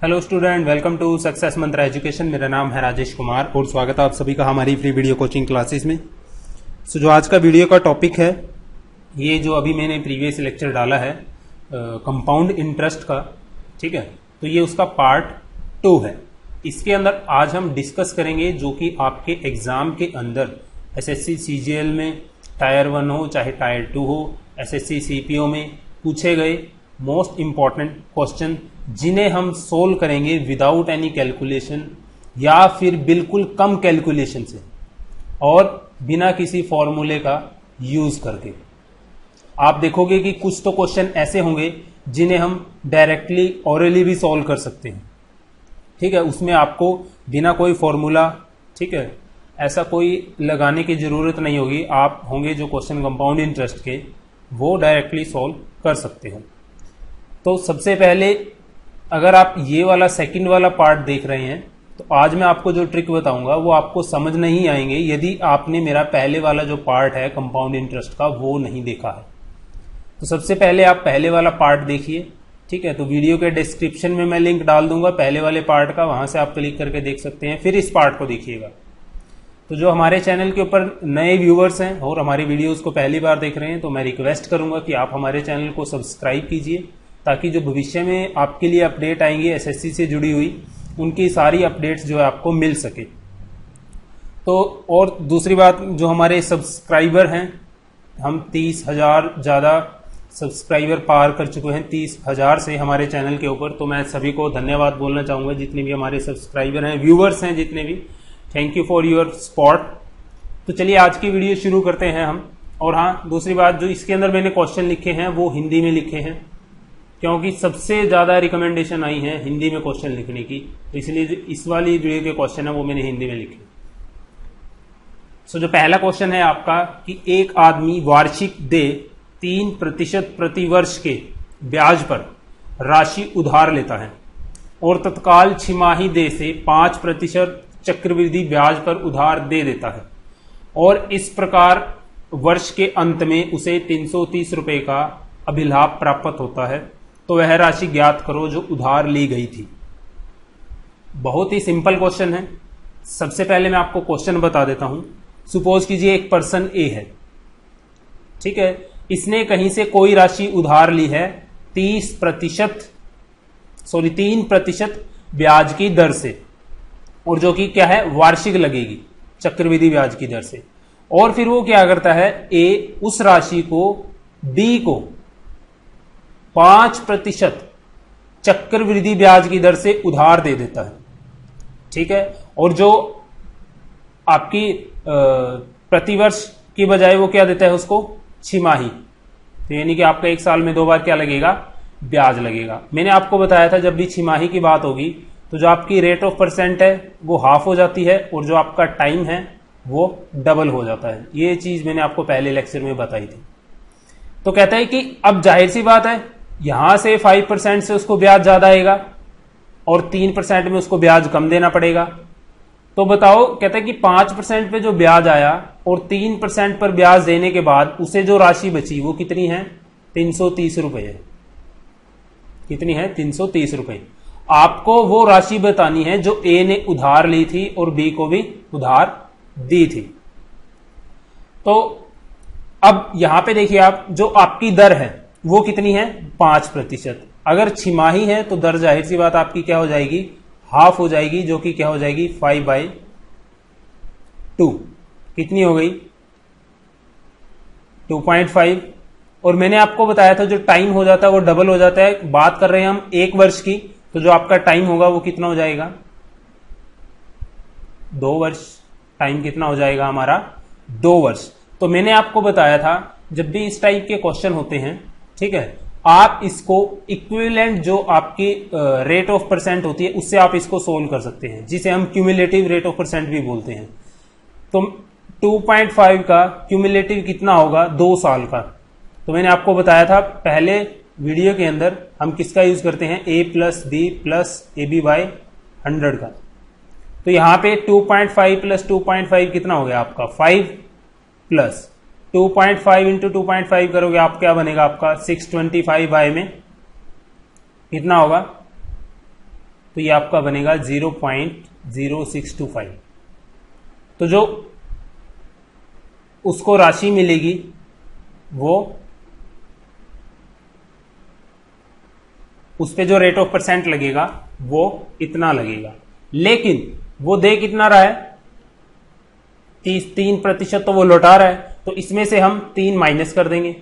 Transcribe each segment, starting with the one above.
Hello student, welcome to success Mantra education. मेरा नाम है राजेश कुमार और स्वागत है आप सभी का हमारी फ्री वीडियो कोचिंग क्लासेस में। जो आज का वीडियो का टॉपिक है, ये जो अभी मैंने प्रीवियस लेक्चर डाला है कंपाउंड इंटरेस्ट का, ठीक है, तो ये उसका पार्ट 2 है। इसके अंदर आज हम डिस्कस करेंगे जो कि आपके एग्जाम के अंदर एसएससी सीजीएल में टायर 1 हो चाहे टायर 2 हो, एसएससी सीपीओ में पूछे गए मोस्ट इंपॉर्टेंट क्वेश्चन जिन्हें हम सोल्व करेंगे विदाउट एनी कैलकुलेशन या फिर बिल्कुल कम कैलकुलेशन से और बिना किसी फॉर्मूले का यूज करके। आप देखोगे कि कुछ तो क्वेश्चन ऐसे होंगे जिन्हें हम डायरेक्टली ऑरली भी सॉल्व कर सकते हैं, ठीक है, उसमें आपको बिना कोई फॉर्मूला, ठीक है, ऐसा कोई लगाने की जरूरत नहीं होगी। आप होंगे जो क्वेश्चन कंपाउंड इंटरेस्ट के, वो डायरेक्टली सॉल्व कर सकते हो। तो सबसे पहले अगर आप ये वाला सेकंड वाला पार्ट देख रहे हैं तो आज मैं आपको जो ट्रिक बताऊंगा वो आपको समझ नहीं आएंगे यदि आपने मेरा पहले वाला जो पार्ट है कंपाउंड इंटरेस्ट का वो नहीं देखा है। तो सबसे पहले आप पहले वाला पार्ट देखिए, ठीक है। तो वीडियो के डिस्क्रिप्शन में मैं लिंक डाल दूंगा पहले वाले पार्ट का, वहां से आप क्लिक करके देख सकते हैं। फिर इस पार्ट को देखिएगा। तो जो हमारे चैनल के ऊपर नए व्यूअर्स हैं और हमारी वीडियोस को पहली बार देख रहे हैं तो मैं रिक्वेस्ट करूंगा कि आप हमारे चैनल को सब्सक्राइब कीजिए ताकि जो भविष्य में आपके लिए अपडेट आएंगी एसएससी से जुड़ी हुई, उनकी सारी अपडेट्स जो है आपको मिल सके। तो और दूसरी बात, जो हमारे सब्सक्राइबर हैं, हम 30,000 ज़्यादा सब्सक्राइबर पार कर चुके हैं, 30,000 से हमारे चैनल के ऊपर। तो मैं सभी को धन्यवाद बोलना चाहूँगा, जितने भी हमारे सब्सक्राइबर हैं, व्यूवर्स हैं जितने भी, thank you for your support. तो चलिए आज की वीडियो शुरू करते हैं हम। और हाँ, दूसरी बात, जो इसके अंदर मैंने क्वेश्चन लिखे हैं वो हिंदी में लिखे हैं क्योंकि सबसे ज्यादा रिकमेंडेशन आई है हिंदी में क्वेश्चन लिखने की, तो इसलिए जो इस वाली वीडियो के क्वेश्चन है वो मैंने हिंदी में लिखे। सो जो पहला क्वेश्चन है आपका कि एक आदमी वार्षिक दे 3% प्रतिवर्ष के ब्याज पर राशि उधार लेता है और तत्काल छिमाही दे से 5% चक्रवृद्धि ब्याज पर उधार दे देता है और इस प्रकार वर्ष के अंत में उसे 330 रुपए का अभिलाभ प्राप्त होता है, तो वह राशि ज्ञात करो जो उधार ली गई थी। बहुत ही सिंपल क्वेश्चन है। सबसे पहले मैं आपको क्वेश्चन बता देता हूं। सपोज कीजिए एक पर्सन ए है, ठीक है, इसने कहीं से कोई राशि उधार ली है 3% ब्याज की दर से, और जो कि क्या है, वार्षिक लगेगी, चक्रवृद्धि ब्याज की दर से। और फिर वो क्या करता है, ए उस राशि को बी को 5% चक्रवृद्धि ब्याज की दर से उधार दे देता है, ठीक है। और जो आपकी प्रतिवर्ष की बजाय वो क्या देता है उसको, छिमाही। तो यानी कि आपका एक साल में 2 बार क्या लगेगा, ब्याज लगेगा। मैंने आपको बताया था जब भी छिमाही की बात होगी तो जो आपकी रेट ऑफ परसेंट है वो हाफ हो जाती है और जो आपका टाइम है वो डबल हो जाता है। ये चीज मैंने आपको पहले लेक्चर में बताई थी। तो कहता है कि अब जाहिर सी बात है, यहां से 5% से उसको ब्याज ज्यादा आएगा और 3% में उसको ब्याज कम देना पड़ेगा। तो बताओ, कहता है कि 5% पे जो ब्याज आया और 3% पर ब्याज देने के बाद उसे जो राशि बची वो कितनी है, 330 रुपए है। कितनी है, 330 रुपए। आपको वो राशि बतानी है जो ए ने उधार ली थी और बी को भी उधार दी थी। तो अब यहां पे देखिए आप, जो आपकी दर है वो कितनी है, 5%। अगर छिमाही है तो दर जाहिर सी बात आपकी क्या हो जाएगी, हाफ हो जाएगी, जो कि क्या हो जाएगी 5/2। कितनी हो गई, 2.5। और मैंने आपको बताया था जो टाइम हो जाता है वो डबल हो जाता है। बात कर रहे हैं हम 1 वर्ष की, तो जो आपका टाइम होगा वो कितना हो जाएगा, 2 वर्ष। टाइम कितना हो जाएगा हमारा, 2 वर्ष। तो मैंने आपको बताया था जब भी इस टाइप के क्वेश्चन होते हैं, ठीक है, आप इसको इक्विवेलेंट जो आपकी रेट ऑफ परसेंट होती है उससे आप इसको सोल्व कर सकते हैं, जिसे हम क्यूमुलेटिव रेट ऑफ परसेंट भी बोलते हैं। तो 2.5 का क्यूमुलेटिव कितना होगा, 2 साल का। तो मैंने आपको बताया था पहले वीडियो के अंदर हम किसका यूज करते हैं, a + b + ab/100 का। तो यहां पे 2.5 + 2.5 कितना हो गया आपका, 5 + 2.5 इंटू 2.5 करोगे आप क्या बनेगा आपका 625 बाय में कितना होगा तो ये आपका बनेगा 0.0625। तो जो उसको राशि मिलेगी वो उस पे जो रेट ऑफ परसेंट लगेगा वो इतना लगेगा, लेकिन वो दे कितना रहा है 3% तो वो लौटा रहा है, तो इसमें से हम 3 माइनस कर देंगे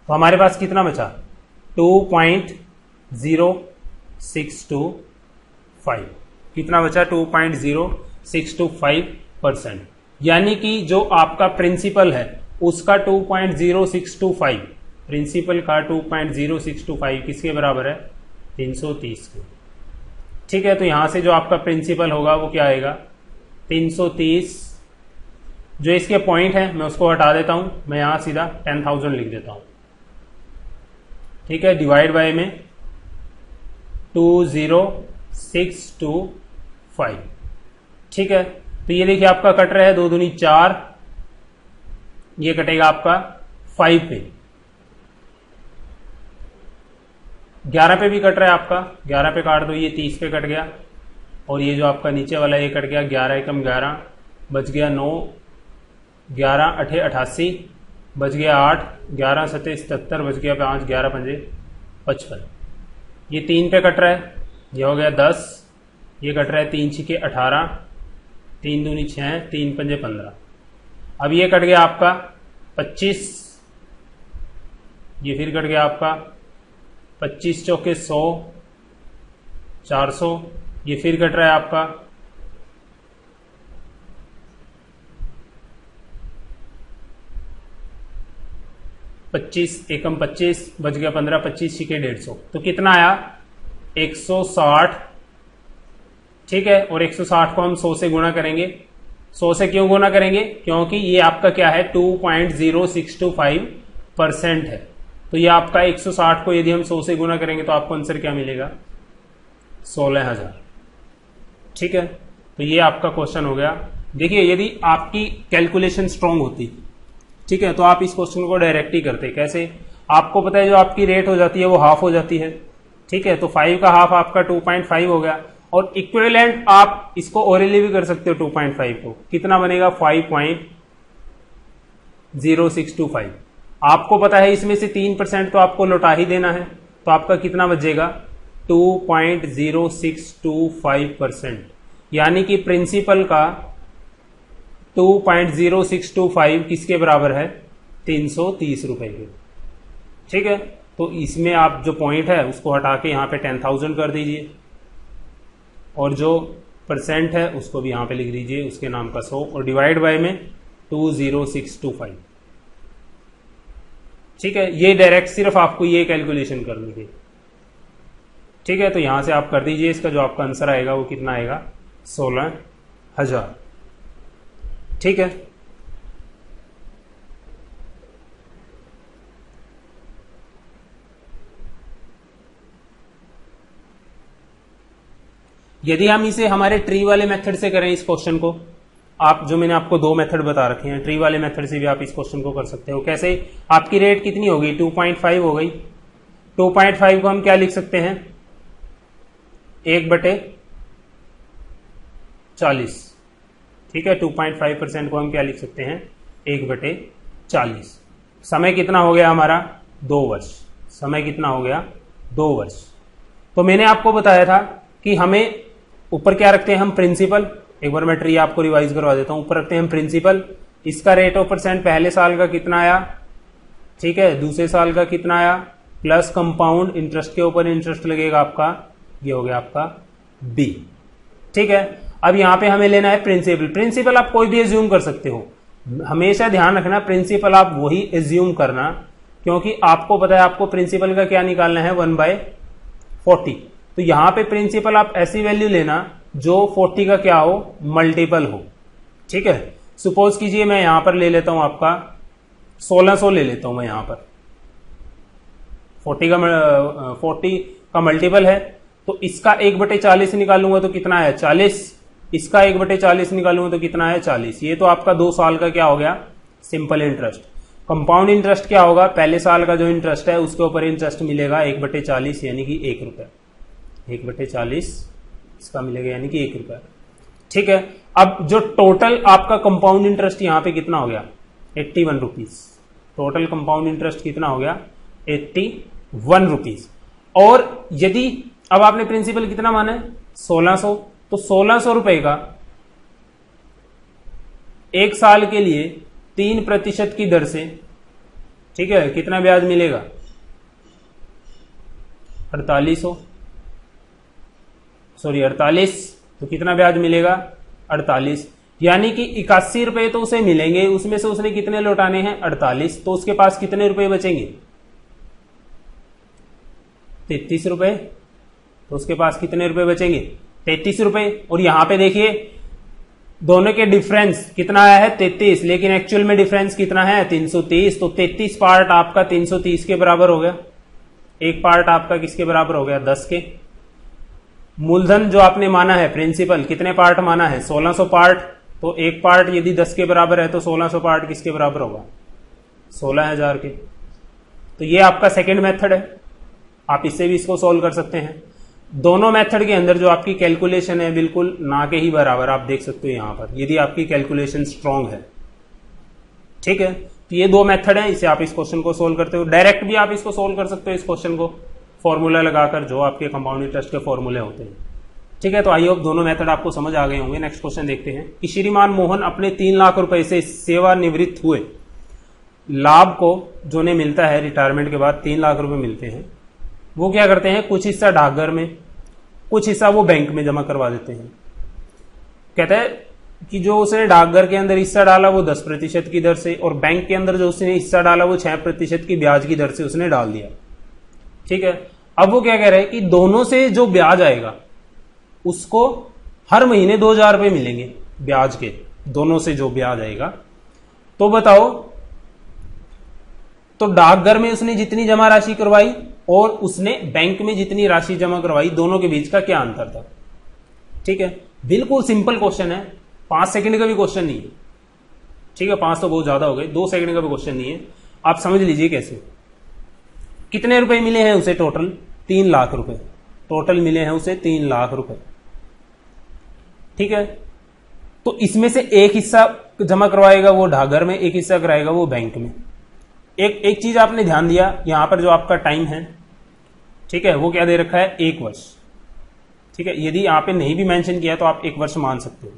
तो हमारे पास कितना बचा 2.0625। कितना बचा 2.0625%, यानी कि जो आपका प्रिंसिपल है उसका 2.0625, प्रिंसिपल का 2.0625 किसके बराबर है 330 के। ठीक है, तो यहां से जो आपका प्रिंसिपल होगा वो क्या आएगा 330। जो इसके पॉइंट है मैं उसको हटा देता हूं, मैं यहां सीधा 10,000 लिख देता हूं। ठीक है, डिवाइड बाय में 20625। ठीक है, तो ये देखिए आपका कट रहा है 2 दूनी 4, ये कटेगा आपका 5 पे, 11 पे भी कट रहा है आपका, 11 पे काट दो ये 30 पे कट गया, और ये जो आपका नीचे वाला ये कट गया 11 एकम 11, बच गया 9, 11 अठे 88, बच गया 8, 11 सते 77, बच गया 5, 11 पंजे 55। ये 3 पे कट रहा है, ये हो गया 10, ये कट रहा है 3 छिके 18, 3 दूनी 6, 3 पंजे 15। अब ये कट गया आपका 25, ये फिर कट गया आपका 25 चौके 100, 400, ये फिर कट रहा है आपका 25 एकम 25, बच गया 15, 25 छिके 150, तो कितना आया 160। ठीक है, और 160 को हम 100 से गुणा करेंगे। 100 से क्यों गुणा करेंगे, क्योंकि ये आपका क्या है 2.0625% है, तो ये आपका 160 को यदि हम 100 से गुणा करेंगे तो आपको आंसर क्या मिलेगा 16,000। ठीक है, तो ये आपका क्वेश्चन हो गया। देखिए यदि आपकी कैलकुलेशन स्ट्रांग होती, ठीक है, तो आप इस क्वेश्चन को डायरेक्ट ही करते। कैसे, आपको पता है जो आपकी रेट हो जाती है वो हाफ हो जाती है। ठीक है, तो 5 का हाफ आपका 2.5 हो गया, और इक्विवेलेंट आप इसको ओरली भी कर सकते हो 2.5 को, कितना बनेगा 5.0625। आपको पता है इसमें से 3% तो आपको लौटा ही देना है, तो आपका कितना बचेगा 2.0625%, यानी कि प्रिंसिपल का 2.0625 किसके बराबर है 330 रुपए के। ठीक है, तो इसमें आप जो पॉइंट है उसको हटा के यहां पे 10,000 कर दीजिए, और जो परसेंट है उसको भी यहां पे लिख दीजिए उसके नाम का 100, और डिवाइड बाय में 20625। ठीक है, ये डायरेक्ट सिर्फ आपको ये कैलकुलेशन करनी है। ठीक है, तो यहां से आप कर दीजिए, इसका जो आपका आंसर आएगा वो कितना आएगा 16,000। ठीक है, यदि हम इसे हमारे ट्री वाले मेथड से करें इस क्वेश्चन को, आप जो मैंने आपको 2 मेथड बता रखे हैं, ट्री वाले मेथड से भी आप इस क्वेश्चन को कर सकते हो। कैसे, आपकी रेट कितनी होगी 2.5 हो गई, 2.5 को हम क्या लिख सकते हैं 1/40। ठीक है, 2.5% को हम क्या लिख सकते हैं 1/40। समय कितना हो गया हमारा 2 वर्ष, समय कितना हो गया 2 वर्ष। तो मैंने आपको बताया था कि हमें ऊपर क्या रखते हैं हम प्रिंसिपल, एक बार मैं ट्री आपको रिवाइज करवा देता हूं। ऊपर रखते हैं हम प्रिंसिपल, इसका रेट ऑफ परसेंट पहले साल का कितना आया, ठीक है, दूसरे साल का कितना आया, प्लस कंपाउंड इंटरेस्ट के ऊपर इंटरेस्ट लगेगा आपका, ये हो गया आपका बी। ठीक है, अब यहां पे हमें लेना है प्रिंसिपल। प्रिंसिपल आप कोई भी एज्यूम कर सकते हो, हमेशा ध्यान रखना प्रिंसिपल आप वही एज्यूम करना, क्योंकि आपको पता है आपको प्रिंसिपल का क्या निकालना है 1/40। तो यहां पे प्रिंसिपल आप ऐसी वैल्यू लेना जो 40 का क्या हो मल्टीपल हो। ठीक है, सपोज कीजिए मैं यहां पर ले लेता हूं आपका 1600 ले लेता हूं मैं यहां पर, 40 का मल्टीपल है, तो इसका 1/40 निकालूंगा तो कितना है 40, इसका 1/40 निकालूंगा तो कितना है 40। ये तो आपका 2 साल का क्या हो गया सिंपल इंटरेस्ट। कंपाउंड इंटरेस्ट क्या होगा, पहले साल का जो इंटरेस्ट है उसके ऊपर इंटरेस्ट मिलेगा 1/40 यानी कि 1 रुपए। 1/40 इसका मिलेगा, यानी कि 1 रुपया। ठीक है, अब जो टोटल आपका कंपाउंड इंटरेस्ट यहां पे कितना हो गया, 81 रुपीज। टोटल कंपाउंड इंटरेस्ट कितना हो गया, 81 रुपीज। और यदि अब आपने प्रिंसिपल कितना माना है, 1600, तो 1600 रुपए का एक साल के लिए 3% की दर से, ठीक है, कितना ब्याज मिलेगा, 4800, सॉरी 48, तो कितना ब्याज मिलेगा, 48, यानी कि 81 रुपए तो उसे मिलेंगे, उसमें से उसने कितने लौटाने हैं, 48, तो उसके पास कितने रुपए बचेंगे, 33 रुपए। तो उसके पास कितने रुपए बचेंगे, 33 रुपए। और यहां पे देखिए दोनों के डिफरेंस कितना आया है, 33, लेकिन एक्चुअल में डिफरेंस कितना है, 330। तो 33 पार्ट आपका 330 के बराबर हो गया, एक पार्ट आपका किसके बराबर हो गया, 10 के। मूलधन जो आपने माना है प्रिंसिपल, कितने पार्ट माना है, 1600 पार्ट। तो एक पार्ट यदि 10 के बराबर है तो 1600 पार्ट किसके बराबर होगा, 16000 के। तो ये आपका सेकेंड मेथड है, आप इससे भी इसको सोल्व कर सकते हैं। दोनों मेथड के अंदर जो आपकी कैलकुलेशन है बिल्कुल ना के ही बराबर, आप देख सकते हो यहां पर, यदि आपकी कैलकुलेशन स्ट्रांग है। ठीक है, तो ये दो मेथड है, इसे आप इस क्वेश्चन को सोल्व करते हो। डायरेक्ट भी आप इसको सोल्व कर सकते हो, इस क्वेश्चन को फॉर्मूला लगाकर, जो आपके कंपाउंड इंटरेस्ट के फॉर्मूले होते हैं। ठीक है, तो आई होप दोनों मेथड आपको समझ आ गए होंगे। नेक्स्ट क्वेश्चन देखते हैं कि श्रीमान मोहन अपने 3 लाख रुपए से सेवानिवृत्त हुए। लाभ को जो ने मिलता है रिटायरमेंट के बाद 3 लाख रुपए मिलते हैं, वो क्या करते हैं, कुछ हिस्सा डाकघर में, कुछ हिस्सा वो बैंक में जमा करवा देते हैं। कहते हैं कि जो उसने डाकघर के अंदर हिस्सा डाला वो 10% की दर से, और बैंक के अंदर जो उसने हिस्सा डाला वो 6% की ब्याज की दर से उसने डाल दिया। ठीक है, अब वो क्या कह रहे हैं कि दोनों से जो ब्याज आएगा उसको हर महीने 2000 रुपए मिलेंगे ब्याज के, दोनों से जो ब्याज आएगा। तो बताओ, तो डाकघर में उसने जितनी जमा राशि करवाई और उसने बैंक में जितनी राशि जमा करवाई, दोनों के बीच का क्या अंतर था। ठीक है, बिल्कुल सिंपल क्वेश्चन है, 5 सेकंड का भी क्वेश्चन नहीं है। ठीक है, 5 तो बहुत ज्यादा हो गए, 2 सेकंड का भी क्वेश्चन नहीं है। आप समझ लीजिए कैसे, कितने रुपए मिले हैं उसे, टोटल 3 लाख रुपए, टोटल मिले हैं उसे 3 लाख रुपए। ठीक है, तो इसमें से एक हिस्सा जमा करवाएगा वो डाकघर में, एक हिस्सा कराएगा वो बैंक में। एक चीज आपने ध्यान दिया, यहां पर जो आपका टाइम है, ठीक है, वो क्या दे रखा है, 1 वर्ष। ठीक है, यदि यहां पे नहीं भी मेंशन किया तो आप 1 वर्ष मान सकते हो।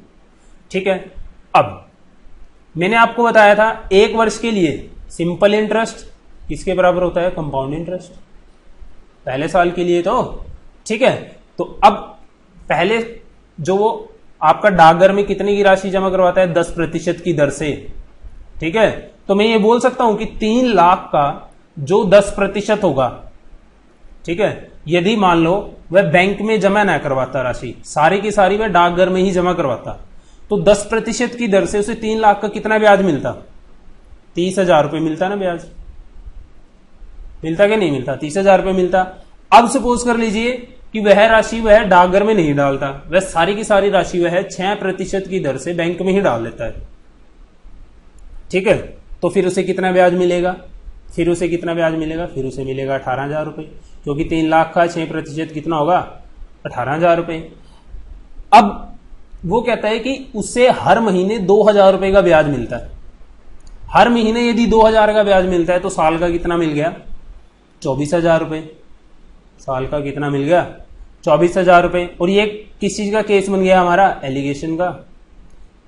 ठीक है, अब मैंने आपको बताया था 1 वर्ष के लिए सिंपल इंटरेस्ट किसके बराबर होता है, कंपाउंड इंटरेस्ट, पहले साल के लिए। तो ठीक है, तो अब पहले जो वो आपका डाकघर में कितने की राशि जमा करवाता है, 10% की दर से। ठीक है, तो मैं ये बोल सकता हूं कि 3 लाख का जो 10% होगा, ठीक है, यदि मान लो वह बैंक में जमा ना करवाता राशि, सारी की सारी वह डाकघर में ही जमा करवाता, तो 10% की दर से उसे 3 लाख का कितना ब्याज मिलता, 30,000 रुपए मिलता ना ब्याज, मिलता कि नहीं मिलता, 30,000 रुपए मिलता। अब सपोज कर लीजिए कि वह राशि वह डाकघर में नहीं डालता, वह सारी की सारी राशि वह 6% की दर से बैंक में ही डाल देता है। ठीक है, तो फिर उसे कितना ब्याज मिलेगा, फिर उसे कितना ब्याज मिलेगा, फिर उसे मिलेगा 18,000 रुपए, क्योंकि 3 लाख का 6% कितना होगा, 18,000 रुपए। अब वो कहता है कि उससे हर महीने 2,000 रुपए का ब्याज मिलता है। हर महीने यदि 2,000 का ब्याज मिलता है तो साल का कितना मिल गया, 24,000 रुपए। साल का कितना मिल गया, 24,000 रुपए। और ये किस चीज का केस बन गया हमारा, एलिगेशन का।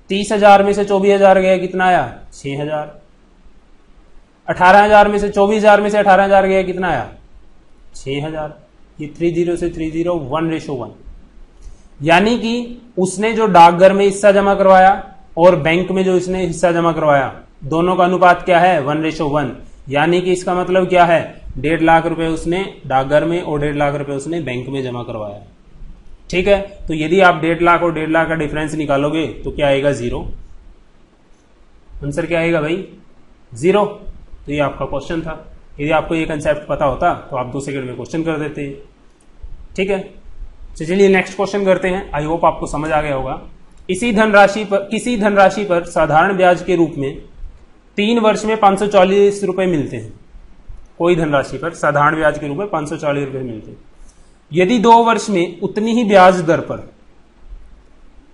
30,000 में से 24,000 गया, कितना आया, 6,000। 18,000 में से 24,000 में से 18,000 गया, कितना आया, 6,000। ये 30 से 30 1:1, यानी कि उसने जो डाकघर में हिस्सा जमा करवाया और बैंक में जो इसने हिस्सा जमा करवाया, दोनों का अनुपात क्या है, 1:1। यानी कि इसका मतलब क्या है, 1.5 लाख रुपए उसने डाकघर में और 1.5 लाख रुपए उसने बैंक में जमा करवाया। ठीक है, तो यदि आप 1.5 लाख और 1.5 लाख का डिफरेंस निकालोगे तो क्या आएगा, 0। आंसर क्या आएगा भाई, 0। तो ये आपका क्वेश्चन था। यदि आपको ये कंसेप्ट पता होता तो आप 2 सेकंड में क्वेश्चन कर देते। ठीक है, तो चलिए नेक्स्ट क्वेश्चन करते हैं। आई होप आपको समझ आ गया होगा। किसी धनराशि पर साधारण ब्याज के रूप में 3 वर्ष में 540 रुपए मिलते हैं। कोई धनराशि पर साधारण ब्याज के रूप में 540 रुपए मिलते हैं। यदि 2 वर्ष में उतनी ही ब्याज दर पर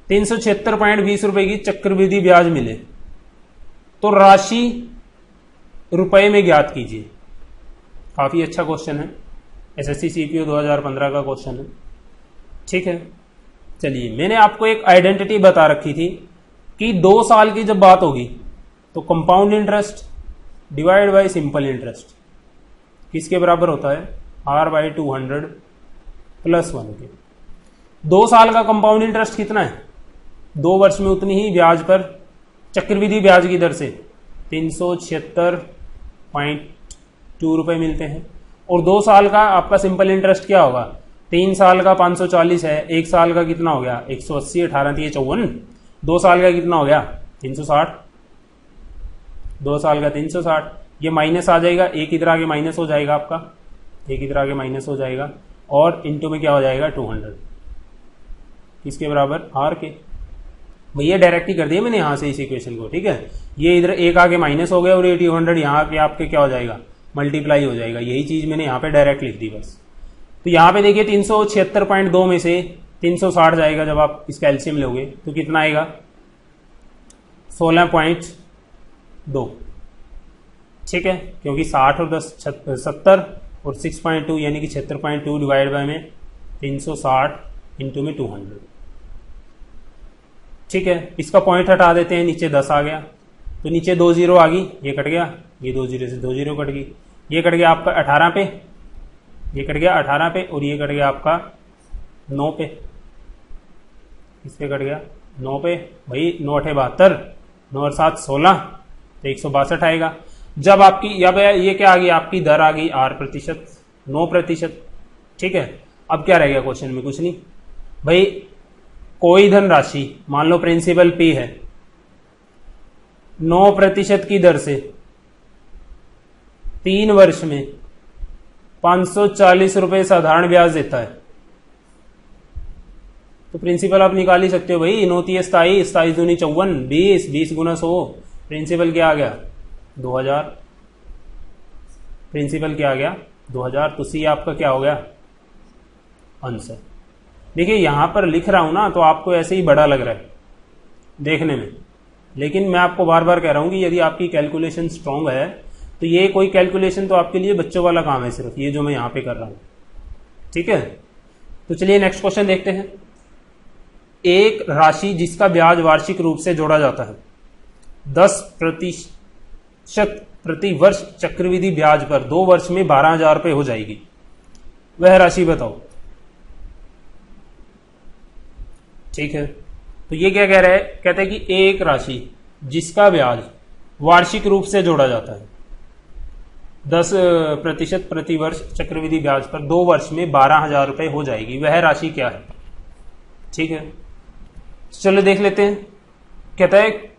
376.20 रुपए की चक्रवृद्धि ब्याज मिले तो राशि रुपए में ज्ञात कीजिए। काफी अच्छा क्वेश्चन है, एसएससी सीपीओ 2015 का क्वेश्चन है। ठीक है, चलिए मैंने आपको एक आइडेंटिटी बता रखी थी कि 2 साल की जब बात होगी तो compound interest divide by simple interest किसके बराबर होता है, R/200 + 1 के। 2 साल का कंपाउंड इंटरेस्ट कितना है, 2 वर्ष में उतनी ही ब्याज पर चक्रवृद्धि ब्याज की दर से 376.2 रुपए मिलते हैं। और 2 साल का आपका सिंपल इंटरेस्ट क्या होगा, 3 साल का 540 है, 1 साल का कितना हो गया 180, 18 3 54, 2 साल का कितना हो गया 360, 2 साल का 360। ये माइनस आ जाएगा, एक इधर आगे माइनस हो जाएगा आपका, एक इधर आगे माइनस हो जाएगा और इनटू में क्या हो जाएगा 200 किसके बराबर, R के। भैया डायरेक्ट ही कर दिया मैंने यहां से इस इक्वेशन को। ठीक है, ये इधर एक आगे माइनस हो गया और ये 200 यहाँ पे आपके क्या हो जाएगा, मल्टीप्लाई हो जाएगा। यही चीज मैंने यहाँ पे डायरेक्ट लिख दी बस। तो यहाँ पे देखिए 376.2 में से 360 जाएगा, जब आप इसका एलसीएम लोगे तो कितना आएगा 16.2। ठीक है, क्योंकि 60 और 10 70 और 6.2 यानी कि 76.2 डिवाइड बाय में 360 इंटू में 200। ठीक है, इसका पॉइंट हटा देते हैं, नीचे 10 आ गया तो नीचे 2 0 आ गई, ये कट गया, ये 2 0 से 2 0 कट गई, ये कट गया आपका 18 पे, ये कट गया 18 पे और ये कट गया आपका 9 पे। इस पे कट गया 9 पे, भाई 9 8 72, 9 और 7 16 तो 162 आएगा। जब आपकी ये क्या आ गई, आपकी दर आ गई R%, 9%। ठीक है, अब क्या रह गया क्वेश्चन में, कुछ नहीं भाई, कोई धनराशि मान लो प्रिंसिपल P है 9% की दर से 3 वर्ष में 540 रुपए साधारण ब्याज देता है, तो प्रिंसिपल आप निकाल ही सकते हो भाई। 9 3 27, 27 दूनी 54, 20, 20 गुना 100, प्रिंसिपल क्या आ गया 2000, प्रिंसिपल क्या आ गया 2000। तो सी आपका क्या हो गया आंसर। देखिए यहां पर लिख रहा हूं ना तो आपको ऐसे ही बड़ा लग रहा है देखने में, लेकिन मैं आपको बार बार कह रहा हूं कि यदि आपकी कैलकुलेशन स्ट्रांग है तो ये कोई कैलकुलेशन तो आपके लिए बच्चों वाला काम है, सिर्फ ये जो मैं यहां पे कर रहा हूं। ठीक है, तो चलिए नेक्स्ट क्वेश्चन देखते हैं। एक राशि जिसका ब्याज वार्षिक रूप से जोड़ा जाता है 10% प्रति वर्ष चक्रवृद्धि ब्याज पर 2 वर्ष में 12,000 रुपए हो जाएगी, वह राशि बताओ। ठीक है, तो ये क्या कह रहा है, कहते हैं कि एक राशि जिसका ब्याज वार्षिक रूप से जोड़ा जाता है 10% प्रति वर्ष चक्रवृद्धि ब्याज पर 2 वर्ष में 12,000 रुपए हो जाएगी, वह राशि क्या है। ठीक है, चलो देख लेते हैं। कहता है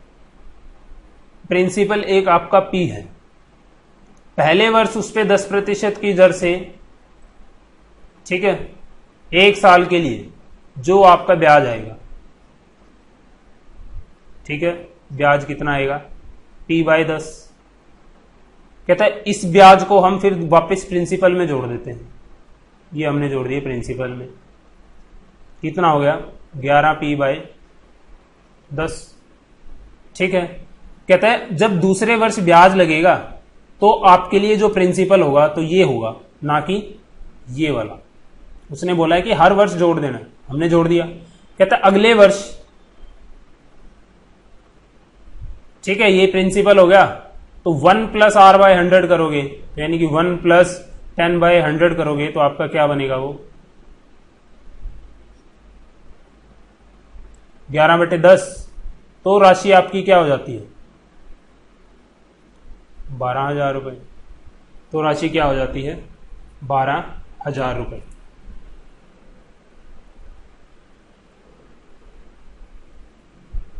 प्रिंसिपल एक आपका P है, पहले वर्ष उस पे 10% की दर से, ठीक है, 1 साल के लिए जो आपका ब्याज आएगा, ठीक है, ब्याज कितना आएगा P/10। कहता है इस ब्याज को हम फिर वापस प्रिंसिपल में जोड़ देते हैं, ये हमने जोड़ दिया प्रिंसिपल में, कितना हो गया 11P/10। ठीक है, कहता है जब दूसरे वर्ष ब्याज लगेगा तो आपके लिए जो प्रिंसिपल होगा तो ये होगा, ना कि ये वाला। उसने बोला है कि हर वर्ष जोड़ देना, हमने जोड़ दिया। कहता है अगले वर्ष, ठीक है, ये प्रिंसिपल हो गया तो 1 + R/100 करोगे, यानी कि 1 + 10/100 करोगे तो आपका क्या बनेगा, वो 11/10। तो राशि आपकी क्या हो जाती है 12,000 रुपए। तो राशि क्या हो जाती है 12,000 रुपए।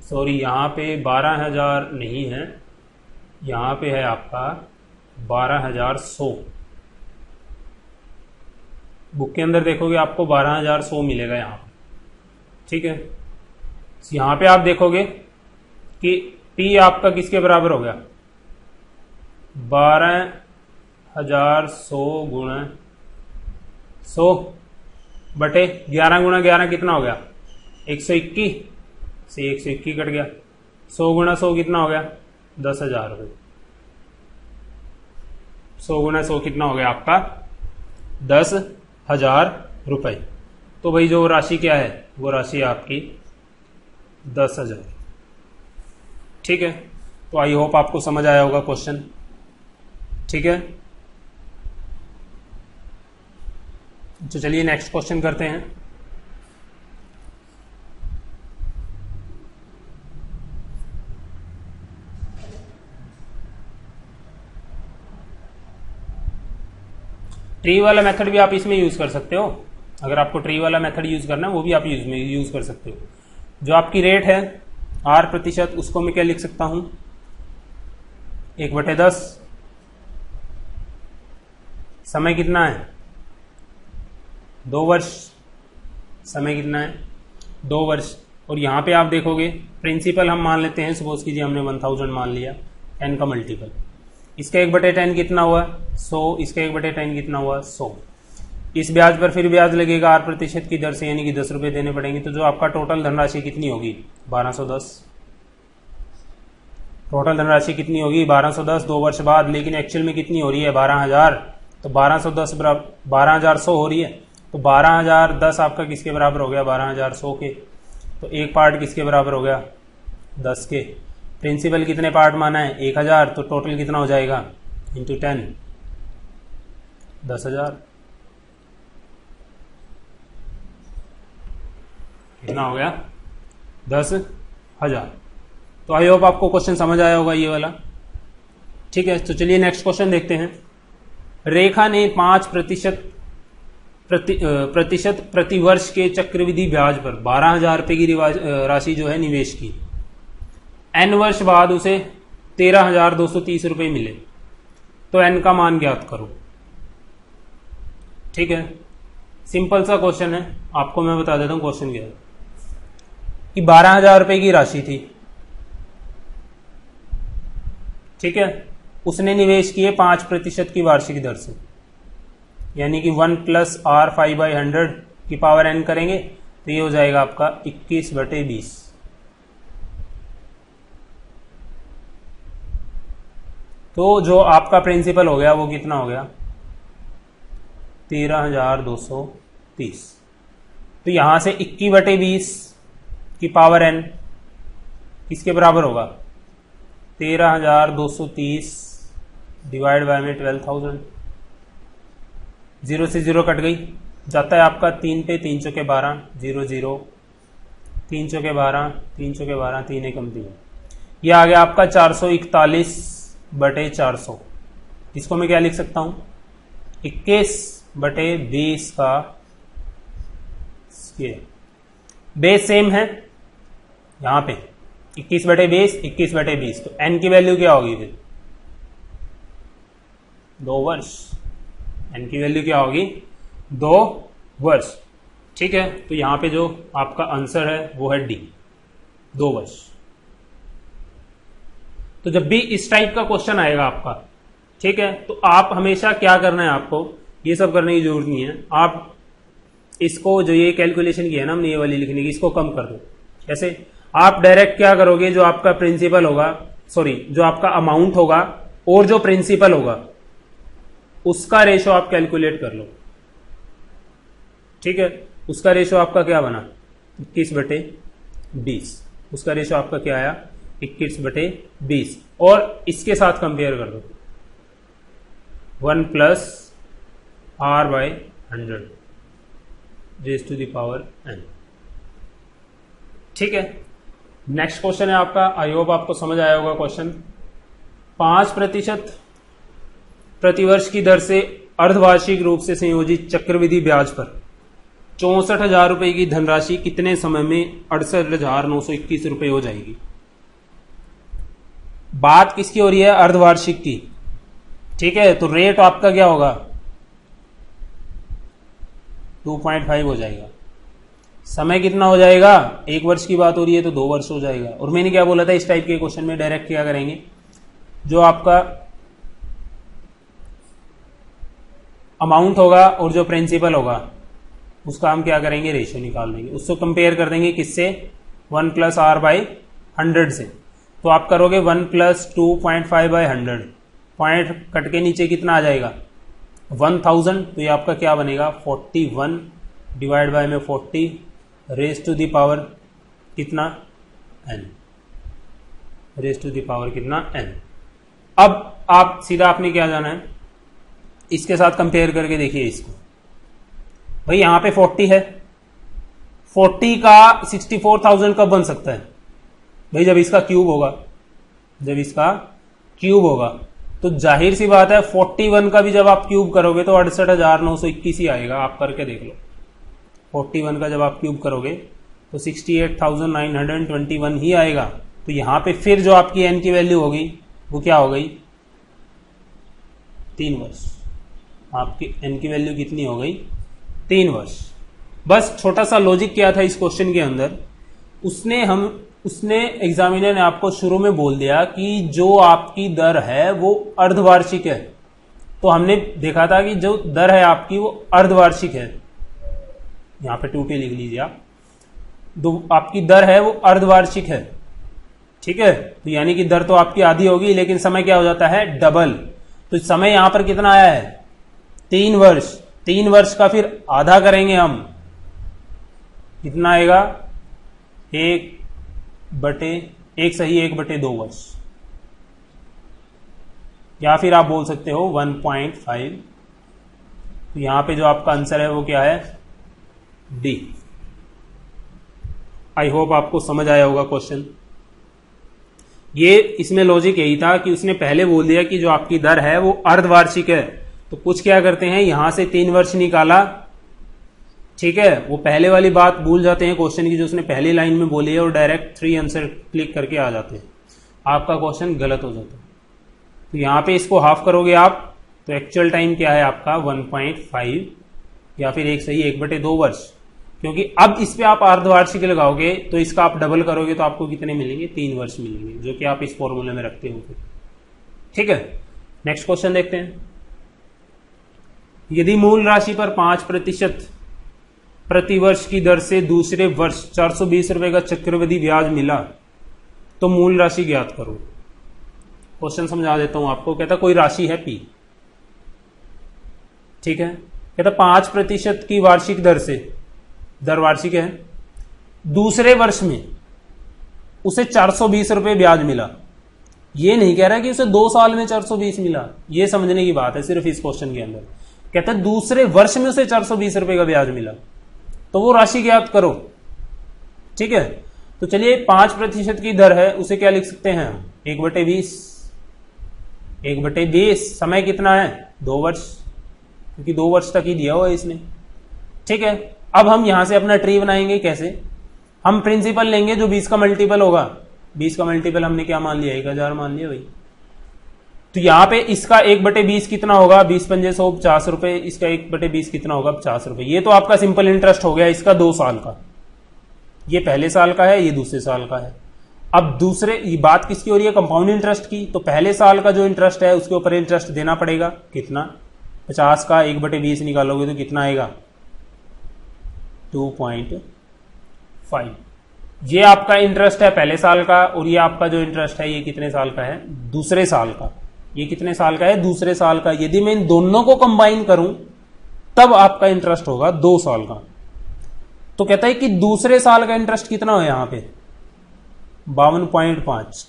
सॉरी, यहां पे 12,000 नहीं है, यहां पे है आपका 12,100। बुक के अंदर देखोगे आपको 12,100 मिलेगा यहां पर। ठीक है, यहां पे आप देखोगे कि P आपका किसके बराबर हो गया 12,100 गुणा 100, बटे 11 गुणा 11 कितना हो गया 121 से 121 कट गया। 100 गुणा 100 कितना हो गया 10,000 रुपये। 100 गुणा 100 कितना हो गया आपका 10,000 रुपये। तो भाई जो राशि क्या है वो राशि आपकी 10,000। ठीक है, तो आई होप आपको समझ आया होगा क्वेश्चन। ठीक है, तो चलिए नेक्स्ट क्वेश्चन करते हैं। ट्री वाला मेथड भी आप इसमें यूज कर सकते हो। अगर आपको ट्री वाला मेथड यूज करना है वो भी आप यूज कर सकते हो। जो आपकी रेट है R%, उसको मैं क्या लिख सकता हूं 1/10। समय कितना है 2 वर्ष। समय कितना है 2 वर्ष। और यहां पे आप देखोगे प्रिंसिपल हम मान लेते हैं, सपोज कीजिए हमने 1000 मान लिया, 10 का मल्टीपल, इसका 1/10 कितना हुआ 100, इसका 1/10 कितना हुआ 100। इस ब्याज पर फिर ब्याज लगेगा R% की दर से, यानी कि 10 रुपए देने पड़ेंगे। तो जो आपका टोटल धनराशि कितनी होगी 1210। टोटल धनराशि कितनी होगी 1210 2 वर्ष बाद, लेकिन एक्चुअल में कितनी हो रही है 12,000। तो 1210 12,100 हो रही है। तो 12,010 आपका किसके बराबर हो गया 12,100 के। तो एक पार्ट किसके बराबर हो गया 10 के। प्रिंसिपल कितने पार्ट माना है 1,000, तो टोटल कितना हो जाएगा इंटू 10 10,000। कितना हो गया 10,000। तो आई होप आपको क्वेश्चन समझ आया होगा ये वाला। ठीक है, तो चलिए नेक्स्ट क्वेश्चन देखते हैं। रेखा ने 5% प्रति वर्ष के चक्रवृद्धि ब्याज पर 12,000 रुपए की राशि जो है निवेश की। n वर्ष बाद उसे 13,230 रुपए मिले, तो n का मान ज्ञात करो। ठीक है, सिंपल सा क्वेश्चन है, आपको मैं बता देता हूं क्वेश्चन क्या है। कि 12,000 रुपए की राशि थी, ठीक है, उसने निवेश किए 5% की वार्षिक दर से, यानी कि 1 + R5/100 की पावर n करेंगे तो ये हो जाएगा आपका 21/20। तो जो आपका प्रिंसिपल हो गया वो कितना हो गया 13,230। तो यहां से 21/20 की पावर n किसके बराबर होगा 13,230 डिवाइड बाय में 12,000। 0 से 0 कट गई, जाता है आपका 3 पे 3 चौके 12 0 0 3 चौके 12 3 चौके 12 3 एकम 3। ये आ गया आपका 441/400। इसको मैं क्या लिख सकता हूं 21/20 का स्क्वायर। बेस सेम है यहां पे 21/20 21/20। तो n की वैल्यू क्या होगी फिर 2 वर्ष। n की वैल्यू क्या होगी 2 वर्ष। ठीक है, तो यहां पे जो आपका आंसर है वो है डी 2 वर्ष। तो जब भी इस टाइप का क्वेश्चन आएगा आपका, ठीक है, तो आप हमेशा क्या करना है, आपको ये सब करने की जरूरत नहीं है। आप इसको जो ये कैलकुलेशन की है ना हमने ये वाली लिखने की, इसको कम कर दो। कैसे आप डायरेक्ट क्या करोगे, जो आपका प्रिंसिपल होगा, सॉरी जो आपका अमाउंट होगा और जो प्रिंसिपल होगा उसका रेशो आप कैलकुलेट कर लो। ठीक है, उसका रेशो आपका क्या बना 21/20। उसका रेशो आपका क्या आया 21/20 और इसके साथ कंपेयर कर दो 1 + R/100 raise to the power n। ठीक है, नेक्स्ट क्वेश्चन है आपका, आई होप आपको समझ आया होगा क्वेश्चन। 5% प्रतिवर्ष की दर से अर्धवार्षिक रूप से संयोजित चक्रवृद्धि ब्याज पर 64,000 रुपए की धनराशि कितने समय में 68,921 रुपए हो जाएगी। बात किसकी हो रही है अर्धवार्षिक की। ठीक है, तो रेट आपका क्या होगा 2.5 हो जाएगा। समय कितना हो जाएगा 1 वर्ष की बात हो रही है तो 2 वर्ष हो जाएगा। और मैंने क्या बोला था इस टाइप के क्वेश्चन में डायरेक्ट क्या करेंगे, जो आपका अमाउंट होगा और जो प्रिंसिपल होगा उसका हम क्या करेंगे, रेशियो निकाल देंगे, उसको कंपेयर कर देंगे किससे, 1 प्लस आर बाई 100 से। तो आप करोगे 1 प्लस 2.5 बाई 100, पॉइंट कट के नीचे कितना आ जाएगा 1000, तो ये आपका क्या बनेगा 41 डिवाइड बाय में 40 रेज टू द पावर कितना n, raise to the power कितना n। अब आप सीधा आपने क्या जाना है, इसके साथ कंपेयर करके देखिए इसको। भाई यहां पे 40 है, 40 का 64,000 कब बन सकता है भाई, जब इसका क्यूब होगा, जब इसका क्यूब होगा। तो जाहिर सी बात है 41 का भी जब आप क्यूब करोगे तो 68,921 ही आएगा, आप करके देख लो। 41 का जब आप क्यूब करोगे तो 68,921 ही आएगा। तो यहां पे फिर जो आपकी एन की वैल्यू होगी वो क्या हो गई, 3 वर्ष। आपकी एन की वैल्यू कितनी हो गई, 3 वर्ष। बस छोटा सा लॉजिक क्या था इस क्वेश्चन के अंदर, उसने एग्जामिनर ने आपको शुरू में बोल दिया कि जो आपकी दर है वो अर्धवार्षिक है। तो हमने देखा था कि जो दर है आपकी वो अर्धवार्षिक है, यहां पे 2T लिख लीजिए आप, आपकी दर है वो अर्धवार्षिक है, ठीक है। तो यानी कि दर तो आपकी आधी होगी, लेकिन समय क्या हो जाता है, डबल। तो समय यहां पर कितना आया है, 3 वर्ष। 3 वर्ष का फिर आधा करेंगे हम, कितना आएगा 1/2 वर्ष, या फिर आप बोल सकते हो 1.5। तो यहां पे जो आपका आंसर है वो क्या है, डी। आई होप आपको समझ आया होगा क्वेश्चन। ये इसमें लॉजिक यही था कि उसने पहले बोल दिया कि जो आपकी दर है वो अर्धवार्षिक है। तो कुछ क्या करते हैं, यहां से 3 वर्ष निकाला, ठीक है। वो पहले वाली बात भूल जाते हैं क्वेश्चन की जो उसने पहली लाइन में बोली है, और डायरेक्ट 3 आंसर क्लिक करके आ जाते हैं, आपका क्वेश्चन गलत हो जाता है। तो यहां पे इसको हाफ करोगे आप, तो एक्चुअल टाइम क्या है आपका 1.5, या फिर 1/2 वर्ष। क्योंकि अब इस पे आप अर्धवार्षिक लगाओगे तो इसका आप डबल करोगे तो आपको कितने मिलेंगे, 3 वर्ष मिलेंगे, जो कि आप इस फॉर्मूले में रखते हो। ठीक है, नेक्स्ट क्वेश्चन देखते हैं। यदि मूल राशि पर 5% प्रति वर्ष की दर से दूसरे वर्ष 420 रुपए का चक्रवृद्धि ब्याज मिला तो मूल राशि ज्ञात करो। क्वेश्चन समझा देता हूं आपको। कहता कोई राशि है P, ठीक है। कहता 5% की वार्षिक दर से, दर वार्षिक है, दूसरे वर्ष में उसे 420 रुपए ब्याज मिला। ये नहीं कह रहा कि उसे 2 साल में 420 मिला, ये समझने की बात है सिर्फ इस क्वेश्चन के अंदर। कहता है दूसरे वर्ष में उसे 420 रुपए का ब्याज मिला, तो वो राशि ज्ञात करो। ठीक है, तो चलिए 5% की दर है, उसे क्या लिख सकते हैं, 1/20। 1/20 समय कितना है, 2 वर्ष, क्योंकि 2 वर्ष तक ही दिया हुआ है इसने। ठीक है, अब हम यहां से अपना ट्री बनाएंगे। कैसे, हम प्रिंसिपल लेंगे जो 20 का मल्टीपल होगा। 20 का मल्टीपल हमने क्या मान लिया, 1000 मान लिया भाई। तो यहां पे इसका 1/20 कितना होगा, 20 पंजे 100, 50 रुपए। इसका 1/20 कितना होगा, 50 रुपए। ये तो आपका सिंपल इंटरेस्ट हो गया इसका 2 साल का। ये पहले साल का है, ये दूसरे साल का है। अब दूसरे, ये बात किसकी हो रही है, कंपाउंड इंटरेस्ट की। तो पहले साल का जो इंटरेस्ट है उसके ऊपर इंटरेस्ट देना पड़ेगा। कितना, 50 का 1/20 निकालोगे तो कितना आएगा, 2.5। ये आपका इंटरेस्ट है पहले साल का, और ये आपका जो इंटरेस्ट है ये कितने साल का है, दूसरे साल का। ये कितने साल का है, दूसरे साल का। यदि मैं इन दोनों को कंबाइन करूं तब आपका इंटरेस्ट होगा 2 साल का। तो कहता है कि दूसरे साल का इंटरेस्ट कितना है, यहां पे 52.5।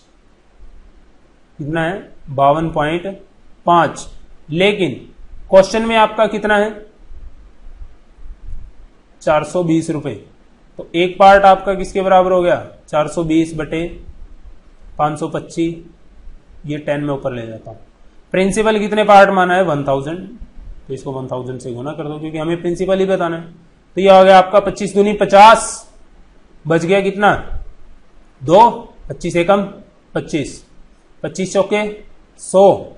कितना है, 52.5। लेकिन क्वेश्चन में आपका कितना है, 420 रुपए। तो एक पार्ट आपका किसके बराबर हो गया, 420/525। ये 10 में ऊपर ले जाता हूं। प्रिंसिपल कितने पार्ट माना है, 1000। तो इसको 1000 से गुना कर दो, क्योंकि हमें प्रिंसिपल ही बताना है। तो ये हो गया आपका 25 दूनी 50, बच गया कितना, 2, 25 एकम 25, 25 चौके 100,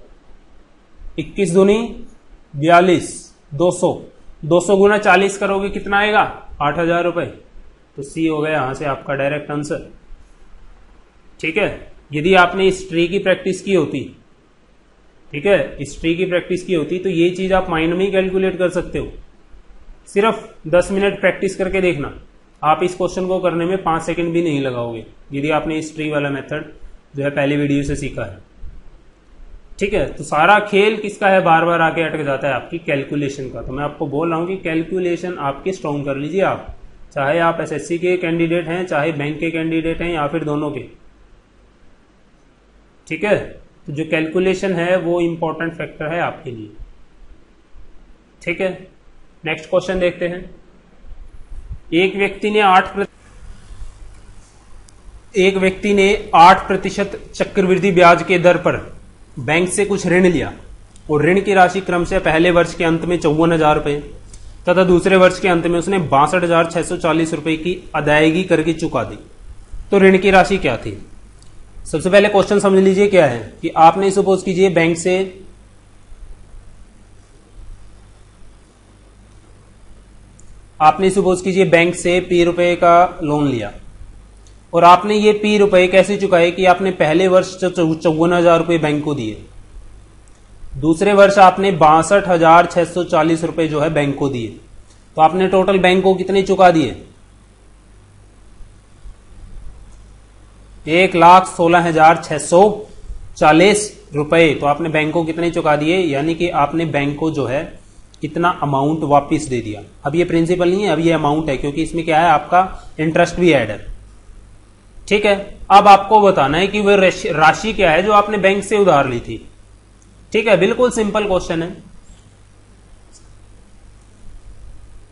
21 दूनी 42, 200। 200 गुना 40 करोगे कितना आएगा, 8000 रुपए। तो सी हो गया यहां से आपका डायरेक्ट आंसर। ठीक है, यदि आपने इस ट्री की प्रैक्टिस की होती, ठीक है, इस ट्री की प्रैक्टिस की होती तो ये चीज आप माइंड में ही कैलकुलेट कर सकते हो। सिर्फ 10 मिनट प्रैक्टिस करके देखना, आप इस क्वेश्चन को करने में 5 सेकंड भी नहीं लगाओगे यदि आपने इस ट्री वाला मेथड जो है पहले वीडियो से सीखा है। ठीक है, तो सारा खेल किसका है, बार बार आके अटक जाता है आपकी कैलकुलेशन का। तो मैं आपको बोल रहा हूं कि कैलकुलेशन आपकी स्ट्रॉन्ग कर लीजिए आप, चाहे आप एसएससी के कैंडिडेट हैं, चाहे बैंक के कैंडिडेट हैं, या फिर दोनों के। ठीक है, तो जो कैलकुलेशन है वो इंपॉर्टेंट फैक्टर है आपके लिए। ठीक है, नेक्स्ट क्वेश्चन देखते हैं। एक व्यक्ति ने 8% चक्रवृद्धि ब्याज के दर पर बैंक से कुछ ऋण लिया और ऋण की राशि क्रमशः पहले वर्ष के अंत में 54,000 रुपए तथा दूसरे वर्ष के अंत में उसने 62,640 रुपए की अदायगी करके चुका दी। तो ऋण की राशि क्या थी? सबसे पहले क्वेश्चन समझ लीजिए क्या है कि आपने सपोज कीजिए बैंक से P रुपए का लोन लिया और आपने ये P रुपए कैसे चुकाए कि आपने पहले वर्ष 54,000 रुपए बैंक को दिए, दूसरे वर्ष आपने 62,640 रुपए जो है बैंक को दिए, तो आपने टोटल बैंक को कितने चुका दिए? 1,16,640 रुपए। तो आपने बैंक को कितने चुका दिए, यानी कि आपने बैंक को जो है इतना अमाउंट वापस दे दिया। अब ये प्रिंसिपल नहीं है, अब ये अमाउंट है, क्योंकि इसमें क्या है आपका इंटरेस्ट भी ऐड है। ठीक है, अब आपको बताना है कि वह राशि क्या है जो आपने बैंक से उधार ली थी। ठीक है, बिल्कुल सिंपल क्वेश्चन है।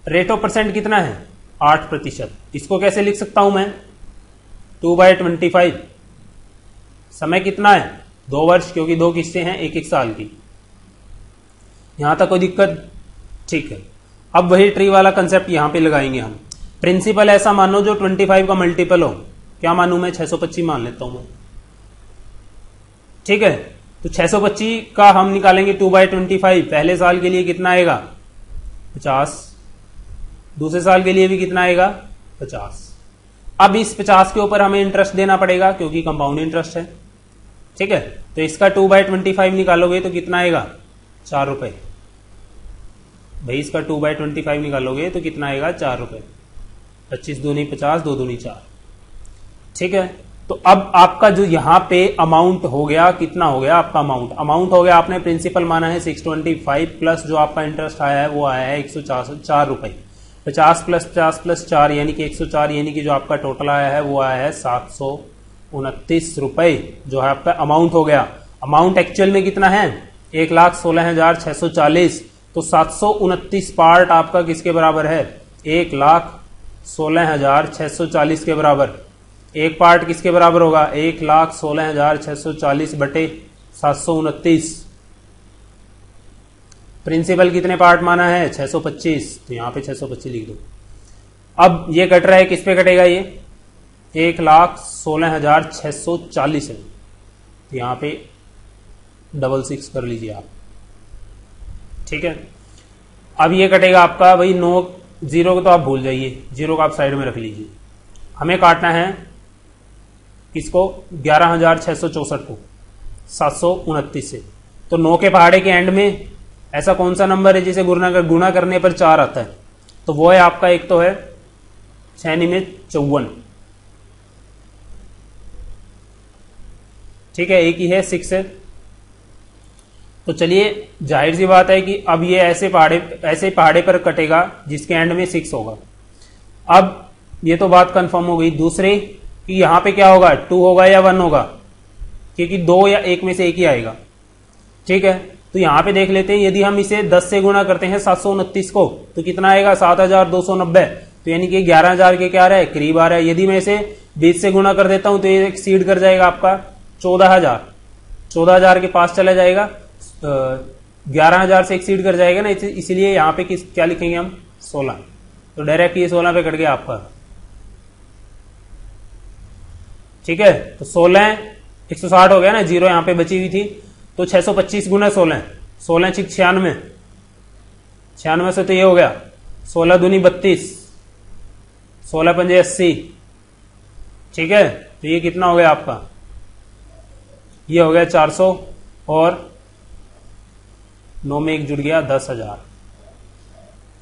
रेट ऑफ परसेंट कितना है? 8%। इसको कैसे लिख सकता हूं मैं? 2/25। समय कितना है? 2 वर्ष, क्योंकि 2 किस्तें हैं 1-1 साल की। यहां तक कोई दिक्कत? ठीक है, अब वही ट्री वाला कंसेप्ट यहां पे लगाएंगे हम। प्रिंसिपल ऐसा मानो जो 25 का मल्टीपल हो। क्या मानू मैं? 625 मान लेता हूं मैं। ठीक है, तो 625 का हम निकालेंगे 2/25। पहले साल के लिए कितना आएगा? 50। दूसरे साल के लिए भी कितना आएगा? 50। अब इस 50 के ऊपर हमें इंटरेस्ट देना पड़ेगा क्योंकि कंपाउंड इंटरेस्ट है। ठीक है, तो इसका 2/25 निकालोगे तो कितना आएगा? 4 रुपए। भाई इसका 2/25 निकालोगे तो कितना आएगा? 4 रुपए। 25 दूनी 50, 2 दूनी 4। ठीक है, तो अब आपका जो यहां पे अमाउंट हो गया, कितना हो गया आपका अमाउंट हो गया, आपने प्रिंसिपल माना है 625 प्लस जो आपका इंटरेस्ट आया है वो आया है 104 रुपए। 50 प्लस 50 प्लस 4 यानी कि 104, यानी कि जो आपका टोटल आया है वो आया है 729 रुपए जो है आपका अमाउंट हो गया। अमाउंट एक्चुअल में कितना है? 1,16,640। तो 729 पार्ट आपका किसके बराबर है? 1,16,640 के बराबर। एक पार्ट किसके बराबर होगा? 1,16,640 बटे 729। प्रिंसिपल कितने पार्ट माना है? 625। तो यहां पे 625 लिख दो। अब ये कट रहा है, किस पे कटेगा? ये 1,16,640 है, तो यहां पे 66 कर लीजिए आप। ठीक है, अब ये कटेगा आपका भाई 9, 0 को तो आप भूल जाइए, 0 को आप साइड में रख लीजिए। हमें काटना है किसको? 11,664 को 729 से। तो 9 के पहाड़े के एंड में ऐसा कौन सा नंबर है जिसे गुणा करने पर 4 आता है? तो वो है आपका, एक तो है 6 में 54। ठीक है, एक ही है 6 है। तो चलिए, जाहिर सी बात है कि अब ये ऐसे पहाड़े पर कटेगा जिसके एंड में 6 होगा। अब ये तो बात कंफर्म हो गई। दूसरे कि यहां पे क्या होगा? 2 होगा या 1 होगा? क्योंकि 2 या 1 में से एक ही आएगा। ठीक है, तो यहां पे देख लेते हैं, यदि हम इसे 10 से गुणा करते हैं 729 को तो कितना आएगा? 7,290। तो यानी कि 11,000 के क्या आ रहा है? करीब आ रहा है। यदि मैं इसे 20 से गुणा कर देता हूं तो ये एक्सीड कर जाएगा आपका 14,000। 14,000 के पास चला जाएगा, 11,000 से एक्सीड कर जाएगा ना, इसीलिए यहां पे क्या लिखेंगे हम? 16। तो डायरेक्ट ये 16 पे कट गया आपका। ठीक है, तो 16 160 हो गया ना, 0 यहां पे बची हुई थी, तो 625 गुना 16, 16 6 96, 96 से तो ये हो गया 16 दूनी 32, 16 पंजे 80। ठीक है, तो ये कितना हो गया आपका? ये हो गया 400 और 9 में 1 जुड़ गया 10,000।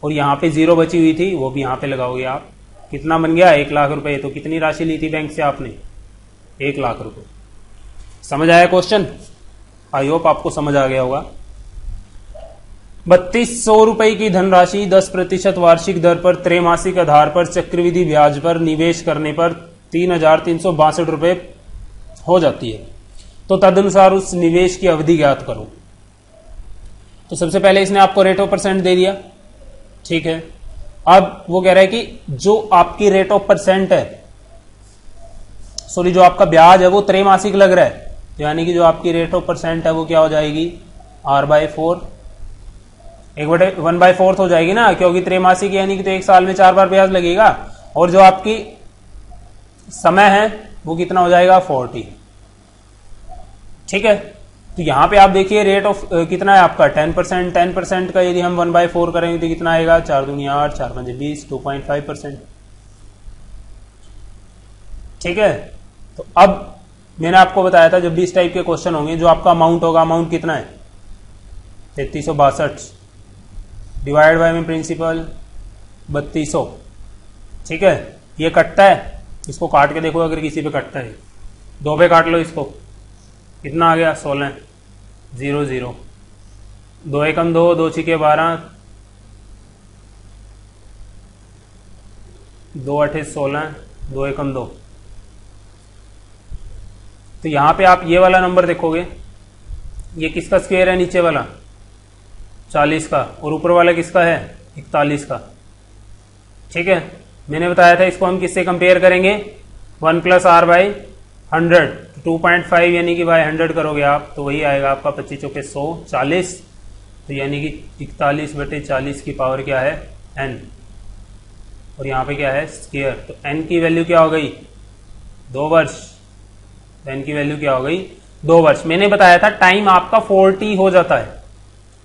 और यहाँ पे 0 बची हुई थी, वो भी यहाँ पे लगाओगे आप। कितना बन गया? 1 लाख रुपए। तो कितनी राशि ली थी बैंक से आपने? 1 लाख रुपए। समझ आया क्वेश्चन? आई होप आपको समझ आ गया होगा। 3200 रुपए की धनराशि 10% वार्षिक दर पर त्रैमासिक आधार पर चक्रवृद्धि ब्याज पर निवेश करने पर 3362 रुपए हो जाती है। तो तदनुसार उस निवेश की अवधि ज्ञात करो। तो सबसे पहले इसने आपको रेट ऑफ परसेंट दे दिया, ठीक है। अब वो कह रहा है कि जो आपकी रेट ऑफ परसेंट है, सॉरी जो आपका ब्याज है वो त्रैमासिक लग रहा है, यानी कि जो आपकी रेट ऑफ परसेंट है वो क्या हो जाएगी? R/4 1/4 हो जाएगी ना, क्योंकि त्रैमासिक यानी कि तो 1 साल में 4 बार ब्याज लगेगा। और जो आपकी समय है वो कितना हो जाएगा? 40, ठीक है। तो यहां पे आप देखिए रेट ऑफ कितना है आपका? 10%। 10% का यदि हम 1/4 करेंगे तो कितना आएगा? 4 दूनी 8, 4 पंजे 20, 2.5%, ठीक है। तो अब मैंने आपको बताया था जब भी इस टाइप के क्वेश्चन होंगे, जो आपका अमाउंट होगा, अमाउंट कितना है? 3362 डिवाइड बाय में प्रिंसिपल 3200, ठीक है। ये कटता है, इसको काट के देखो अगर किसी पे कटता है। 2 पे काट लो इसको, कितना आ गया? 16 0 0 2 एकम 2, 2 छिके 12, 2 8 16, 2 एकम 2। तो यहां पे आप ये वाला नंबर देखोगे, ये किसका स्क्वायर है? नीचे वाला 40 का, और ऊपर वाला किसका है? 41 का, ठीक है। मैंने बताया था इसको हम किससे कंपेयर करेंगे? 1 + R/100, 2.5 यानी कि बाय 100 करोगे आप तो वही आएगा आपका 25 चौके 100, 40। तो यानी कि 41/40 की पावर क्या है? n, और यहाँ पे क्या है? स्क्वायर। तो n की वैल्यू क्या हो गई? 2 वर्ष। n की वैल्यू क्या हो गई? 2 वर्ष। मैंने बताया था टाइम आपका 40 हो जाता है।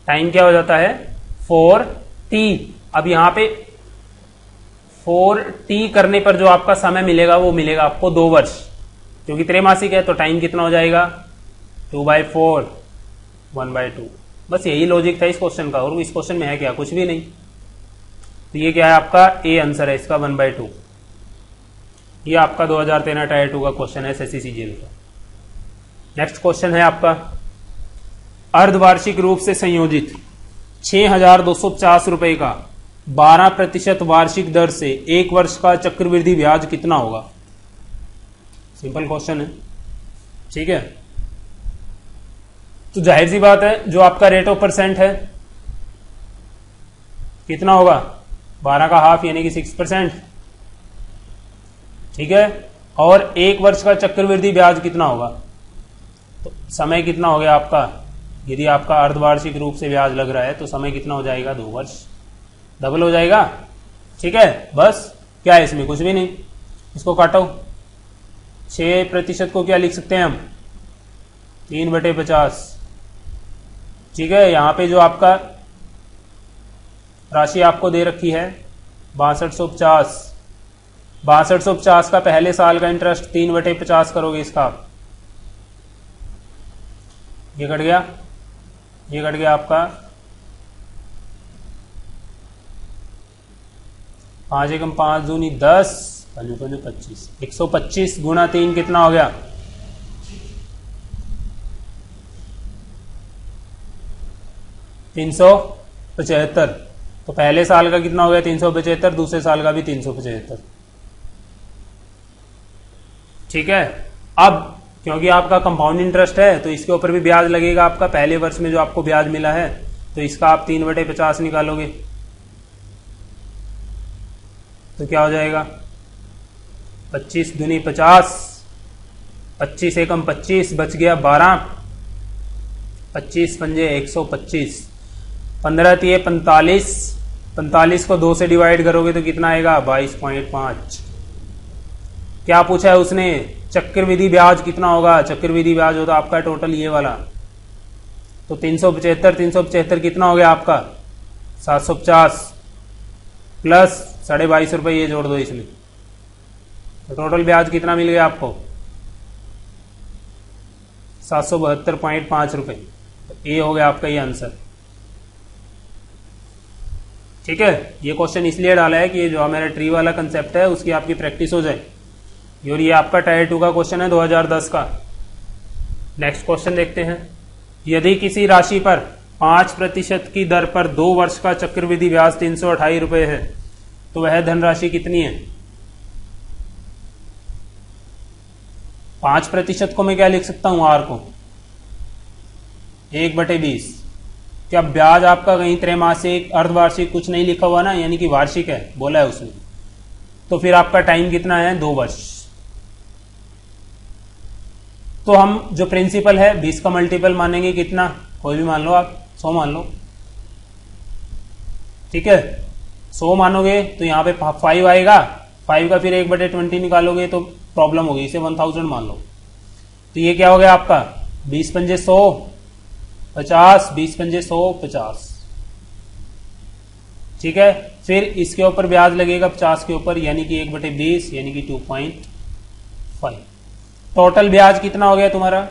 टाइम क्या हो जाता है? 4t। अब यहां पे 4t करने पर जो आपका समय मिलेगा वो मिलेगा आपको 2 वर्ष, क्योंकि त्रैमासिक है। तो टाइम कितना हो जाएगा? 2/4 1/2। बस यही लॉजिक था इस क्वेश्चन का, और इस क्वेश्चन में है क्या? कुछ भी नहीं। तो ये क्या है आपका? ए आंसर है इसका 1/2। ये आपका 2013 टायर 2 का क्वेश्चन है SSC CGL का। नेक्स्ट क्वेश्चन है आपका अर्धवार्षिक रूप से संयोजित 6250 रुपए का 12% वार्षिक दर से 1 वर्ष का चक्रवृद्धि ब्याज कितना होगा? सिंपल क्वेश्चन है, ठीक है। तो जाहिर सी बात है जो आपका रेट ऑफ परसेंट है कितना होगा? 12 का हाफ यानी कि 6%, ठीक है। और 1 वर्ष का चक्रवृद्धि ब्याज कितना होगा? तो समय कितना हो गया आपका? यदि आपका अर्धवार्षिक रूप से ब्याज लग रहा है तो समय कितना हो जाएगा? 2 वर्ष, डबल हो जाएगा, ठीक है। बस क्या है इसमें? कुछ भी नहीं। इसको काटो, 6% को क्या लिख सकते हैं हम? 3/50, ठीक है। यहां पे जो आपका राशि आपको दे रखी है 6250, 6250 का पहले साल का इंटरेस्ट 3/50 करोगे इसका, ये कट गया, ये कट गया आपका 5 एकम 5 दूनी 10, 25, 125 गुणा 3 कितना हो गया? 375। तो पहले साल का कितना हो गया? 375, दूसरे साल का भी 375, ठीक है। अब क्योंकि आपका कंपाउंड इंटरेस्ट है तो इसके ऊपर भी ब्याज लगेगा आपका। पहले वर्ष में जो आपको ब्याज मिला है तो इसका आप 3/50 निकालोगे तो क्या हो जाएगा? 25 दूनी 50, 25 एकम 25, बच गया 12, 25 पंजे 125, 15 तिये 45, 45 को 2 से डिवाइड करोगे तो कितना आएगा? 22.5। क्या पूछा है उसने? चक्रवृद्धि ब्याज कितना होगा? चक्रवृद्धि ब्याज होता आपका टोटल ये वाला। तो 375, 375 कितना हो गया आपका? 750 प्लस 22.5 रुपए ये जोड़ दो इसमें, तो टोटल ब्याज कितना मिल गया आपको? 772.5 रुपए। तो ये हो गया आपका ये आंसर, ठीक है, ये क्वेश्चन इसलिए डाला है कि ये जो मेरा ट्री वाला कंसेप्ट है उसकी आपकी प्रैक्टिस हो जाए। और ये आपका टायर 2 का क्वेश्चन है 2010 का। नेक्स्ट क्वेश्चन देखते हैं। यदि किसी राशि पर 5% की दर पर 2 वर्ष का चक्रवृद्धि ब्याज 328 रुपए है तो वह धनराशि कितनी है? 5% को मैं क्या लिख सकता हूं, आर को 1/20। क्या ब्याज आपका कहीं त्रैमासिक अर्धवार्षिक कुछ नहीं लिखा हुआ ना, यानी कि वार्षिक है बोला है उसने, तो फिर आपका टाइम कितना है? 2 वर्ष। तो हम जो प्रिंसिपल है 20 का मल्टीपल मानेंगे कितना, कोई भी मान लो आप, 100 मान लो। ठीक है, 100 मानोगे तो यहां पे 5 आएगा, 5 का फिर 1/20 निकालोगे तो प्रॉब्लम होगी, इसे 1000 मान लो। तो ये क्या हो गया आपका 20 पंजे 100 50, 20 पंजे 100 50। ठीक है, फिर इसके ऊपर ब्याज लगेगा 50 के ऊपर, यानी कि 1/20 यानी कि 2.5। टोटल ब्याज कितना हो गया तुम्हारा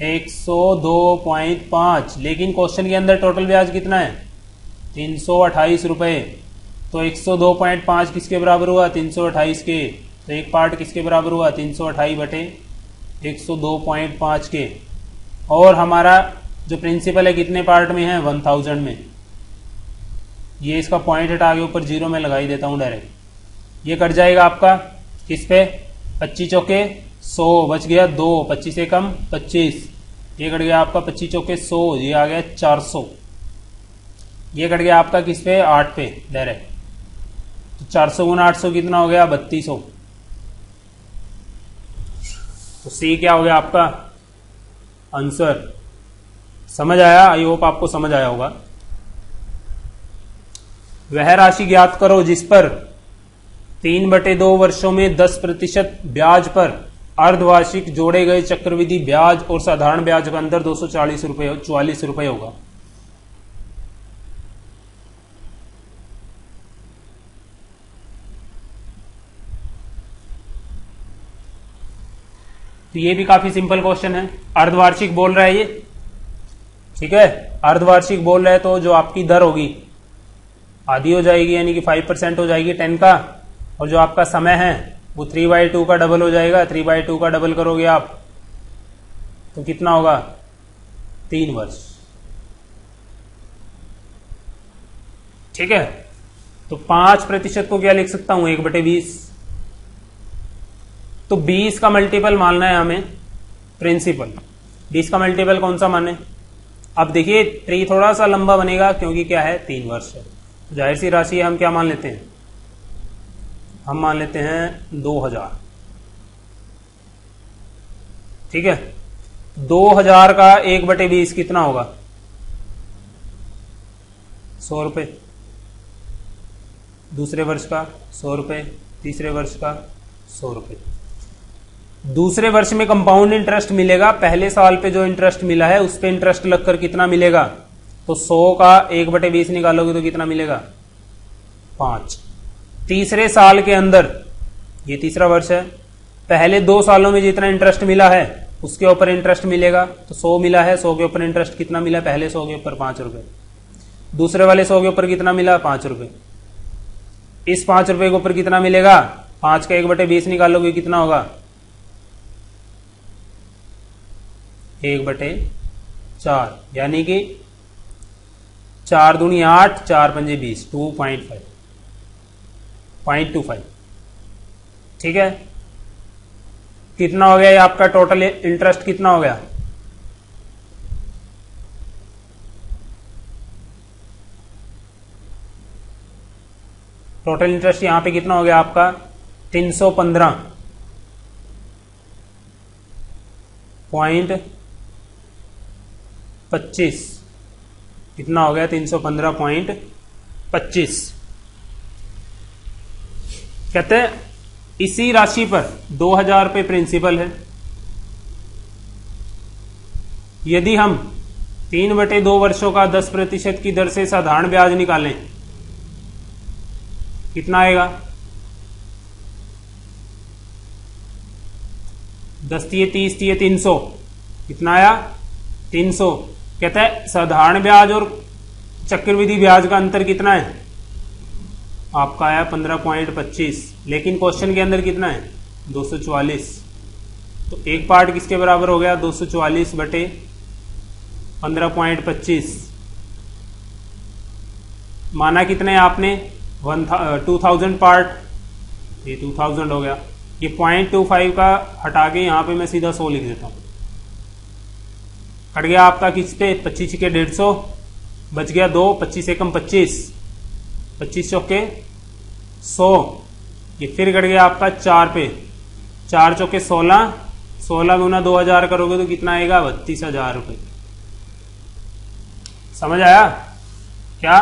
102.5। लेकिन क्वेश्चन के अंदर टोटल ब्याज कितना है 328 रुपए। तो 102.5 किसके बराबर हुआ 328 के, तो एक पार्ट किसके बराबर हुआ 328/102.5 के। और हमारा जो प्रिंसिपल है कितने पार्ट में है 1000 में। ये इसका पॉइंट हटा के ऊपर 0 में लगा ही देता हूं डायरेक्ट। ये कट जाएगा आपका किस पे 25 चौके 100 बच गया 2, 25 से कम 25। ये कट गया आपका 25 चौके 100, ये आ गया 400। ये कट गया आपका किस पे 8 पे डायरेक्ट। तो 400 गुना 800 कितना हो गया 3200। तो सी क्या हो गया आपका आंसर। समझ आया? आई होप आपको समझ आया होगा। वह राशि ज्ञात करो जिस पर 3/2 वर्षों में 10% ब्याज पर अर्धवार्षिक जोड़े गए चक्रवृद्धि ब्याज और साधारण ब्याज का अंतर 244 रुपए होगा। तो ये भी काफी सिंपल क्वेश्चन है। अर्धवार्षिक बोल रहा है ये, ठीक है, अर्धवार्षिक बोल रहा है तो जो आपकी दर होगी आधी हो जाएगी, यानी कि 5% हो जाएगी 10 का। और जो आपका समय है वो 3/2 का डबल हो जाएगा। 3/2 का डबल करोगे आप तो कितना होगा 3 वर्ष। ठीक है, तो 5% को क्या लिख सकता हूं 1/20। तो 20 का मल्टीपल मानना है हमें प्रिंसिपल। 20 का मल्टीपल कौन सा माने? अब देखिए ट्री थोड़ा सा लंबा बनेगा क्योंकि क्या है 3 वर्ष है। जाहिर सी राशि हम क्या मान लेते हैं, हम मान लेते हैं 2000। ठीक है, 2000 का 1/20 कितना होगा 100 रुपए। दूसरे वर्ष का 100 रुपए, तीसरे वर्ष का 100 रुपए। दूसरे वर्ष में कंपाउंड इंटरेस्ट मिलेगा। पहले साल पे जो इंटरेस्ट मिला है उस पे इंटरेस्ट लगकर कितना मिलेगा, तो 100 का 1/20 निकालोगे तो कितना मिलेगा 5। तीसरे साल के अंदर, ये तीसरा वर्ष है, पहले 2 सालों में जितना इंटरेस्ट मिला है उसके ऊपर इंटरेस्ट मिलेगा। तो 100 मिला है, 100 के ऊपर इंटरेस्ट कितना मिला, पहले 100 के ऊपर 5 रुपए। दूसरे वाले 100 के ऊपर कितना मिला 5 रुपए। इस 5 रुपए के ऊपर कितना मिलेगा, 5 का 1/20 निकालोगे कितना होगा 1/4, यानी कि 4 दूनी 8, 4 पंजे 20, 2.25। ठीक है, कितना हो गया ये आपका टोटल इंटरेस्ट कितना हो गया, टोटल इंटरेस्ट यहां पे कितना हो गया आपका 315.25। कितना हो गया 315.25। कहते हैं इसी राशि पर 2000 रुपये प्रिंसिपल है। यदि हम 3/2 वर्षों का 10% की दर से साधारण ब्याज निकालें कितना आएगा, 10 × 30 × 300, कितना आया 300। कहता है साधारण ब्याज और चक्रवृद्धि ब्याज का अंतर कितना है आपका आया 15.25, लेकिन क्वेश्चन के अंदर कितना है 244। तो एक पार्ट किसके बराबर हो गया 244 बटे 15.25। माना कितने आपने 2000 पार्ट, ये 2000 हो गया। ये 0.25 का हटा के यहां पे मैं सीधा 100 लिख देता हूं। कट गया आपका किस पे 25 के 150, बच गया 2, 25 एकम 25, 25 चौके 100। ये फिर कट गया आपका 4 पे, 4 चौके 16, 16 गुना 2000 करोगे तो कितना आएगा 32,000 रुपये। समझ आया क्या?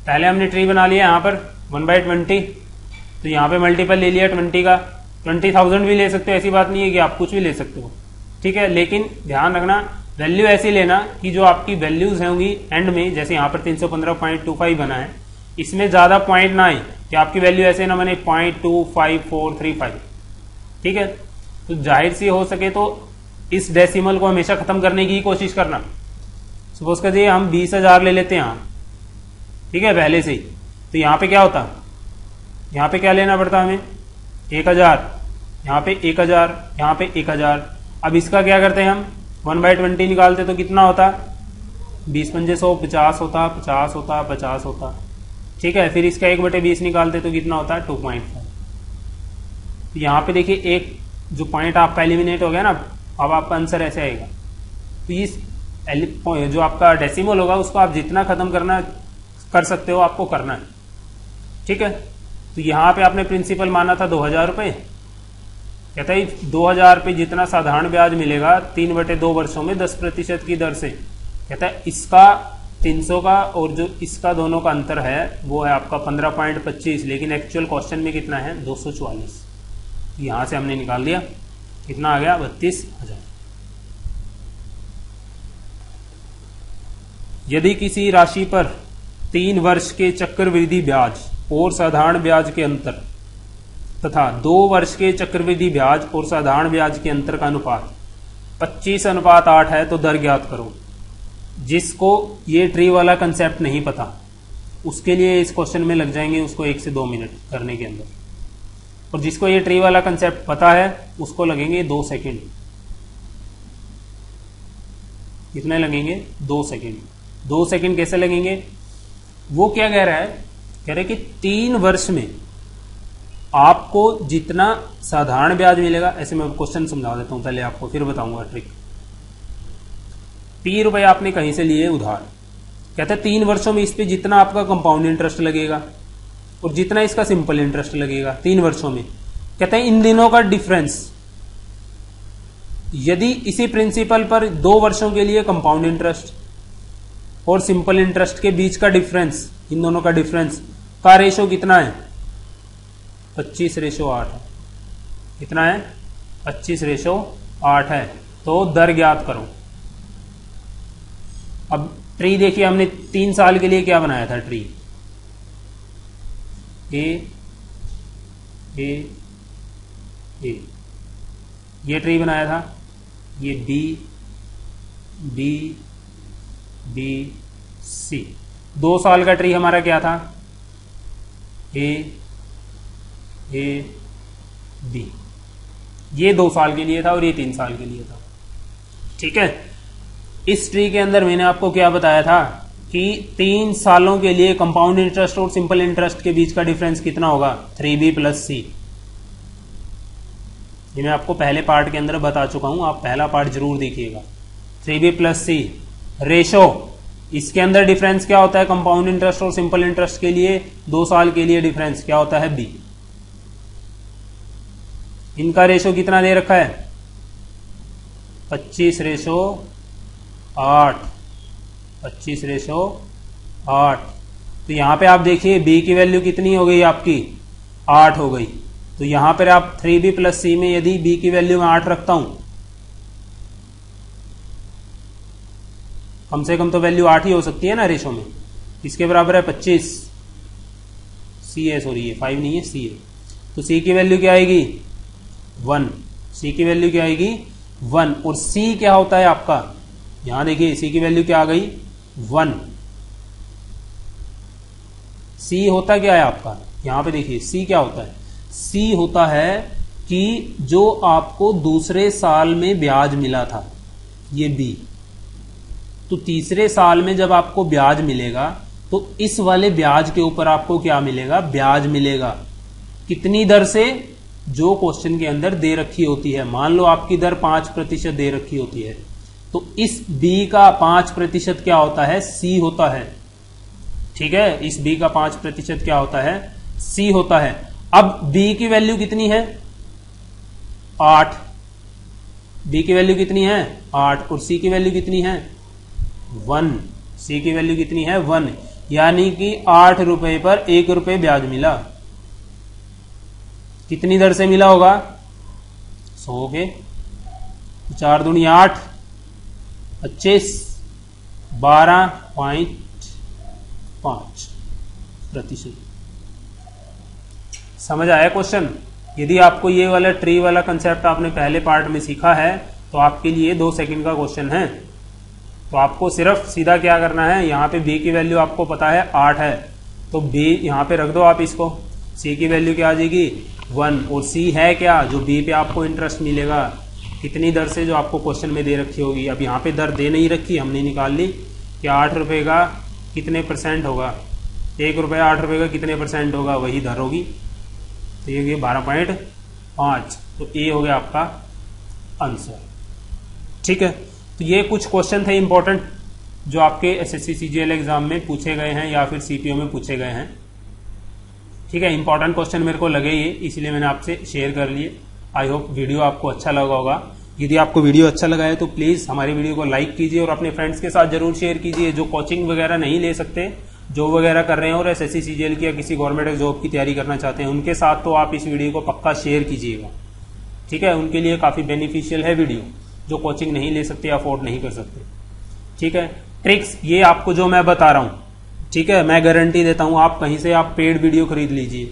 पहले हमने ट्री बना लिया यहाँ पर 1/20, तो यहाँ पे मल्टीपल ले लिया 20 का। 20,000 भी ले सकते हो, ऐसी बात नहीं है कि आप कुछ भी ले सकते हो, ठीक है। लेकिन ध्यान रखना वैल्यू ऐसी लेना कि जो आपकी वैल्यूज होंगी एंड में, जैसे यहाँ पर 315.25 बना है, इसमें ज्यादा पॉइंट ना आए कि आपकी वैल्यू ऐसे ना बने 0.25435, ठीक है। तो जाहिर सी हो सके तो इस डेसिमल को हमेशा खत्म करने की कोशिश करना। सपोज करिए हम 20,000 ले लेते हैं यहाँ, ठीक है, पहले से ही, तो यहाँ पे क्या होता, यहाँ पे क्या लेना पड़ता हमें 1000, यहाँ पे 1000, यहाँ पे 1000। अब इसका क्या करते हैं हम 1/20 निकालते तो कितना होता 20 पंजे 100, 50 होता, 50 होता, 50 होता, ठीक है। फिर इसका 1/20 निकालते तो कितना होता है 2.5। तो यहाँ पे देखिए एक जो पॉइंट आपका एलिमिनेट हो गया ना, अब आपका आंसर ऐसे आएगा। तो इस जो आपका डेसिमल होगा उसको आप जितना खत्म करना कर सकते हो आपको करना है, ठीक है। तो यहाँ पे आपने प्रिंसिपल माना था 2000 रुपये, कहता है 2000 पे जितना साधारण ब्याज मिलेगा 3/2 वर्षों में 10% की दर से, कहता है इसका 300 का और जो इसका दोनों का अंतर है वो है आपका 15.25, लेकिन एक्चुअल क्वेश्चन में कितना है 244। यहां से हमने निकाल दिया, कितना आ गया 32,000। यदि किसी राशि पर 3 वर्ष के चक्रवृद्धि ब्याज और साधारण ब्याज के अंतर तथा 2 वर्ष के चक्रवृद्धि ब्याज और साधारण ब्याज के अंतर का अनुपात 25:8 है तो दर ज्ञात करो। जिसको ये ट्री वाला कंसेप्ट नहीं पता उसके लिए इस क्वेश्चन में लग जाएंगे उसको 1 से 2 मिनट करने के अंदर, और जिसको ये ट्री वाला कंसेप्ट पता है उसको लगेंगे 2 सेकेंड। कितने लगेंगे 2 सेकेंड। 2 सेकेंड कैसे लगेंगे, वो क्या कह रहा है, कह रहा है कि 3 वर्ष में आपको जितना साधारण ब्याज मिलेगा, ऐसे मैं क्वेश्चन समझा देता हूं पहले आपको, फिर बताऊंगा ट्रिक। 3 रुपए आपने कहीं से लिए उधार, कहते हैं 3 वर्षों में इस पे जितना आपका कंपाउंड इंटरेस्ट लगेगा और जितना इसका सिंपल इंटरेस्ट लगेगा 3 वर्षों में, कहते हैं इन दिनों का डिफरेंस, यदि इसी प्रिंसिपल पर 2 वर्षों के लिए कंपाउंड इंटरेस्ट और सिंपल इंटरेस्ट के बीच का डिफरेंस, इन दोनों का डिफरेंस का रेशो कितना है 25:8 है। कितना है 25:8 है। तो दर ज्ञात करो। अब ट्री देखिए हमने 3 साल के लिए क्या बनाया था, ट्री ए ये ट्री बनाया था, ये बी बी बी सी। 2 साल का ट्री हमारा क्या था ए बी, ये 2 साल के लिए था और ये 3 साल के लिए था, ठीक है। इस ट्री के अंदर मैंने आपको क्या बताया था कि 3 सालों के लिए कंपाउंड इंटरेस्ट और सिंपल इंटरेस्ट के बीच का डिफरेंस कितना होगा 3b + c। ये मैं आपको पहले पार्ट के अंदर बता चुका हूं, आप पहला पार्ट जरूर देखिएगा। 3b + c रेशो, इसके अंदर डिफरेंस क्या होता है कंपाउंड इंटरेस्ट और सिंपल इंटरेस्ट के लिए 2 साल के लिए डिफरेंस क्या होता है b। इनका रेशो कितना दे रखा है 25:8, 25:8। तो यहां पे आप देखिए b की वैल्यू कितनी हो गई आपकी 8 हो गई। तो यहां पर आप 3b + c में यदि b की वैल्यू में 8 रखता हूं, कम से कम तो वैल्यू 8 ही हो सकती है ना रेशो में, इसके बराबर है 25 c है, सॉरी ये 5 नहीं है c है। तो c की वैल्यू क्या आएगी 1, c की वैल्यू क्या आएगी 1। और c क्या होता है आपका, यहां देखिए c की वैल्यू क्या आ गई 1। c होता क्या है आपका यहां पे देखिए सी क्या होता है, सी होता है कि जो आपको दूसरे साल में ब्याज मिला था, ये बी। तो तीसरे साल में जब आपको ब्याज मिलेगा तो इस वाले ब्याज के ऊपर आपको क्या मिलेगा, ब्याज मिलेगा। कितनी दर से, जो क्वेश्चन के अंदर दे रखी होती है। मान लो आपकी दर 5% दे रखी होती है, तो इस बी का 5% क्या होता है, सी होता है। ठीक है, इस बी का 5% क्या होता है, सी होता है। अब बी की वैल्यू कितनी है, 8। बी की वैल्यू कितनी है, 8, और सी की वैल्यू कितनी है, 1। सी की वैल्यू कितनी है, 1, यानी कि 8 रुपए पर 1 रुपए ब्याज मिला। कितनी दर से मिला होगा, 100 के 4 दूनी 8, 25, 12.5%। समझ आया क्वेश्चन। यदि आपको ये वाला ट्री वाला कंसेप्ट आपने पहले पार्ट में सीखा है तो आपके लिए 2 सेकंड का क्वेश्चन है। तो आपको सिर्फ सीधा क्या करना है, यहाँ पे बी की वैल्यू आपको पता है 8 है, तो बी यहाँ पे रख दो आप इसको। सी की वैल्यू क्या आ जाएगी, 1, और सी है क्या, जो बी पे आपको इंटरेस्ट मिलेगा कितनी दर से, जो आपको क्वेश्चन में दे रखी होगी। अब यहाँ पे दर दे नहीं रखी, हमने निकाल ली कि 8 रुपए का कितने % होगा, 1 रुपये 8 रुपए का कितने % होगा, वही दर होगी। तो ये 12.5, तो ए हो गया आपका आंसर। ठीक है, तो ये कुछ क्वेश्चन थे इंपॉर्टेंट जो आपके एसएससी सीजीएल एग्जाम में पूछे गए हैं या फिर सीपीओ में पूछे गए हैं। ठीक है, इंपॉर्टेंट क्वेश्चन मेरे को लगे ये, इसलिए मैंने आपसे शेयर कर लिए। आई होप वीडियो आपको अच्छा लगा होगा। यदि आपको वीडियो अच्छा लगा है तो प्लीज हमारी वीडियो को लाइक कीजिए और अपने फ्रेंड्स के साथ जरूर शेयर कीजिए। जो कोचिंग वगैरह नहीं ले सकते, जॉब वगैरह कर रहे हैं और एसएससी सीजीएल की या किसी गवर्नमेंट जॉब की तैयारी करना चाहते हैं, उनके साथ तो आप इस वीडियो को पक्का शेयर कीजिएगा। ठीक है, उनके लिए काफी बेनिफिशियल है वीडियो, जो कोचिंग नहीं ले सकते, अफोर्ड नहीं कर सकते। ठीक है, ट्रिक्स ये आपको जो मैं बता रहा हूं, ठीक है, मैं गारंटी देता हूं, आप कहीं से आप पेड वीडियो खरीद लीजिए,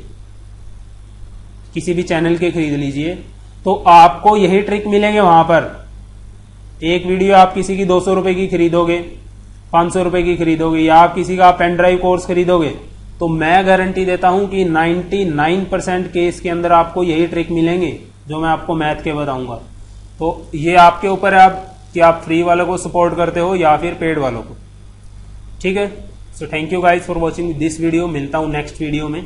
किसी भी चैनल के खरीद लीजिए, तो आपको यही ट्रिक मिलेंगे वहां पर। एक वीडियो आप किसी की 200 रुपए की खरीदोगे, 500 रुपए की खरीदोगे, या आप किसी का पेन ड्राइव कोर्स खरीदोगे, तो मैं गारंटी देता हूं कि 99% केस के अंदर आपको यही ट्रिक मिलेंगे जो मैं आपको मैथ के बताऊंगा। तो ये आपके ऊपर है आप कि आप फ्री वालों को सपोर्ट करते हो या फिर पेड वालों को। ठीक है, so thank you guys for watching this video. मिलता हूं नेक्स्ट वीडियो में।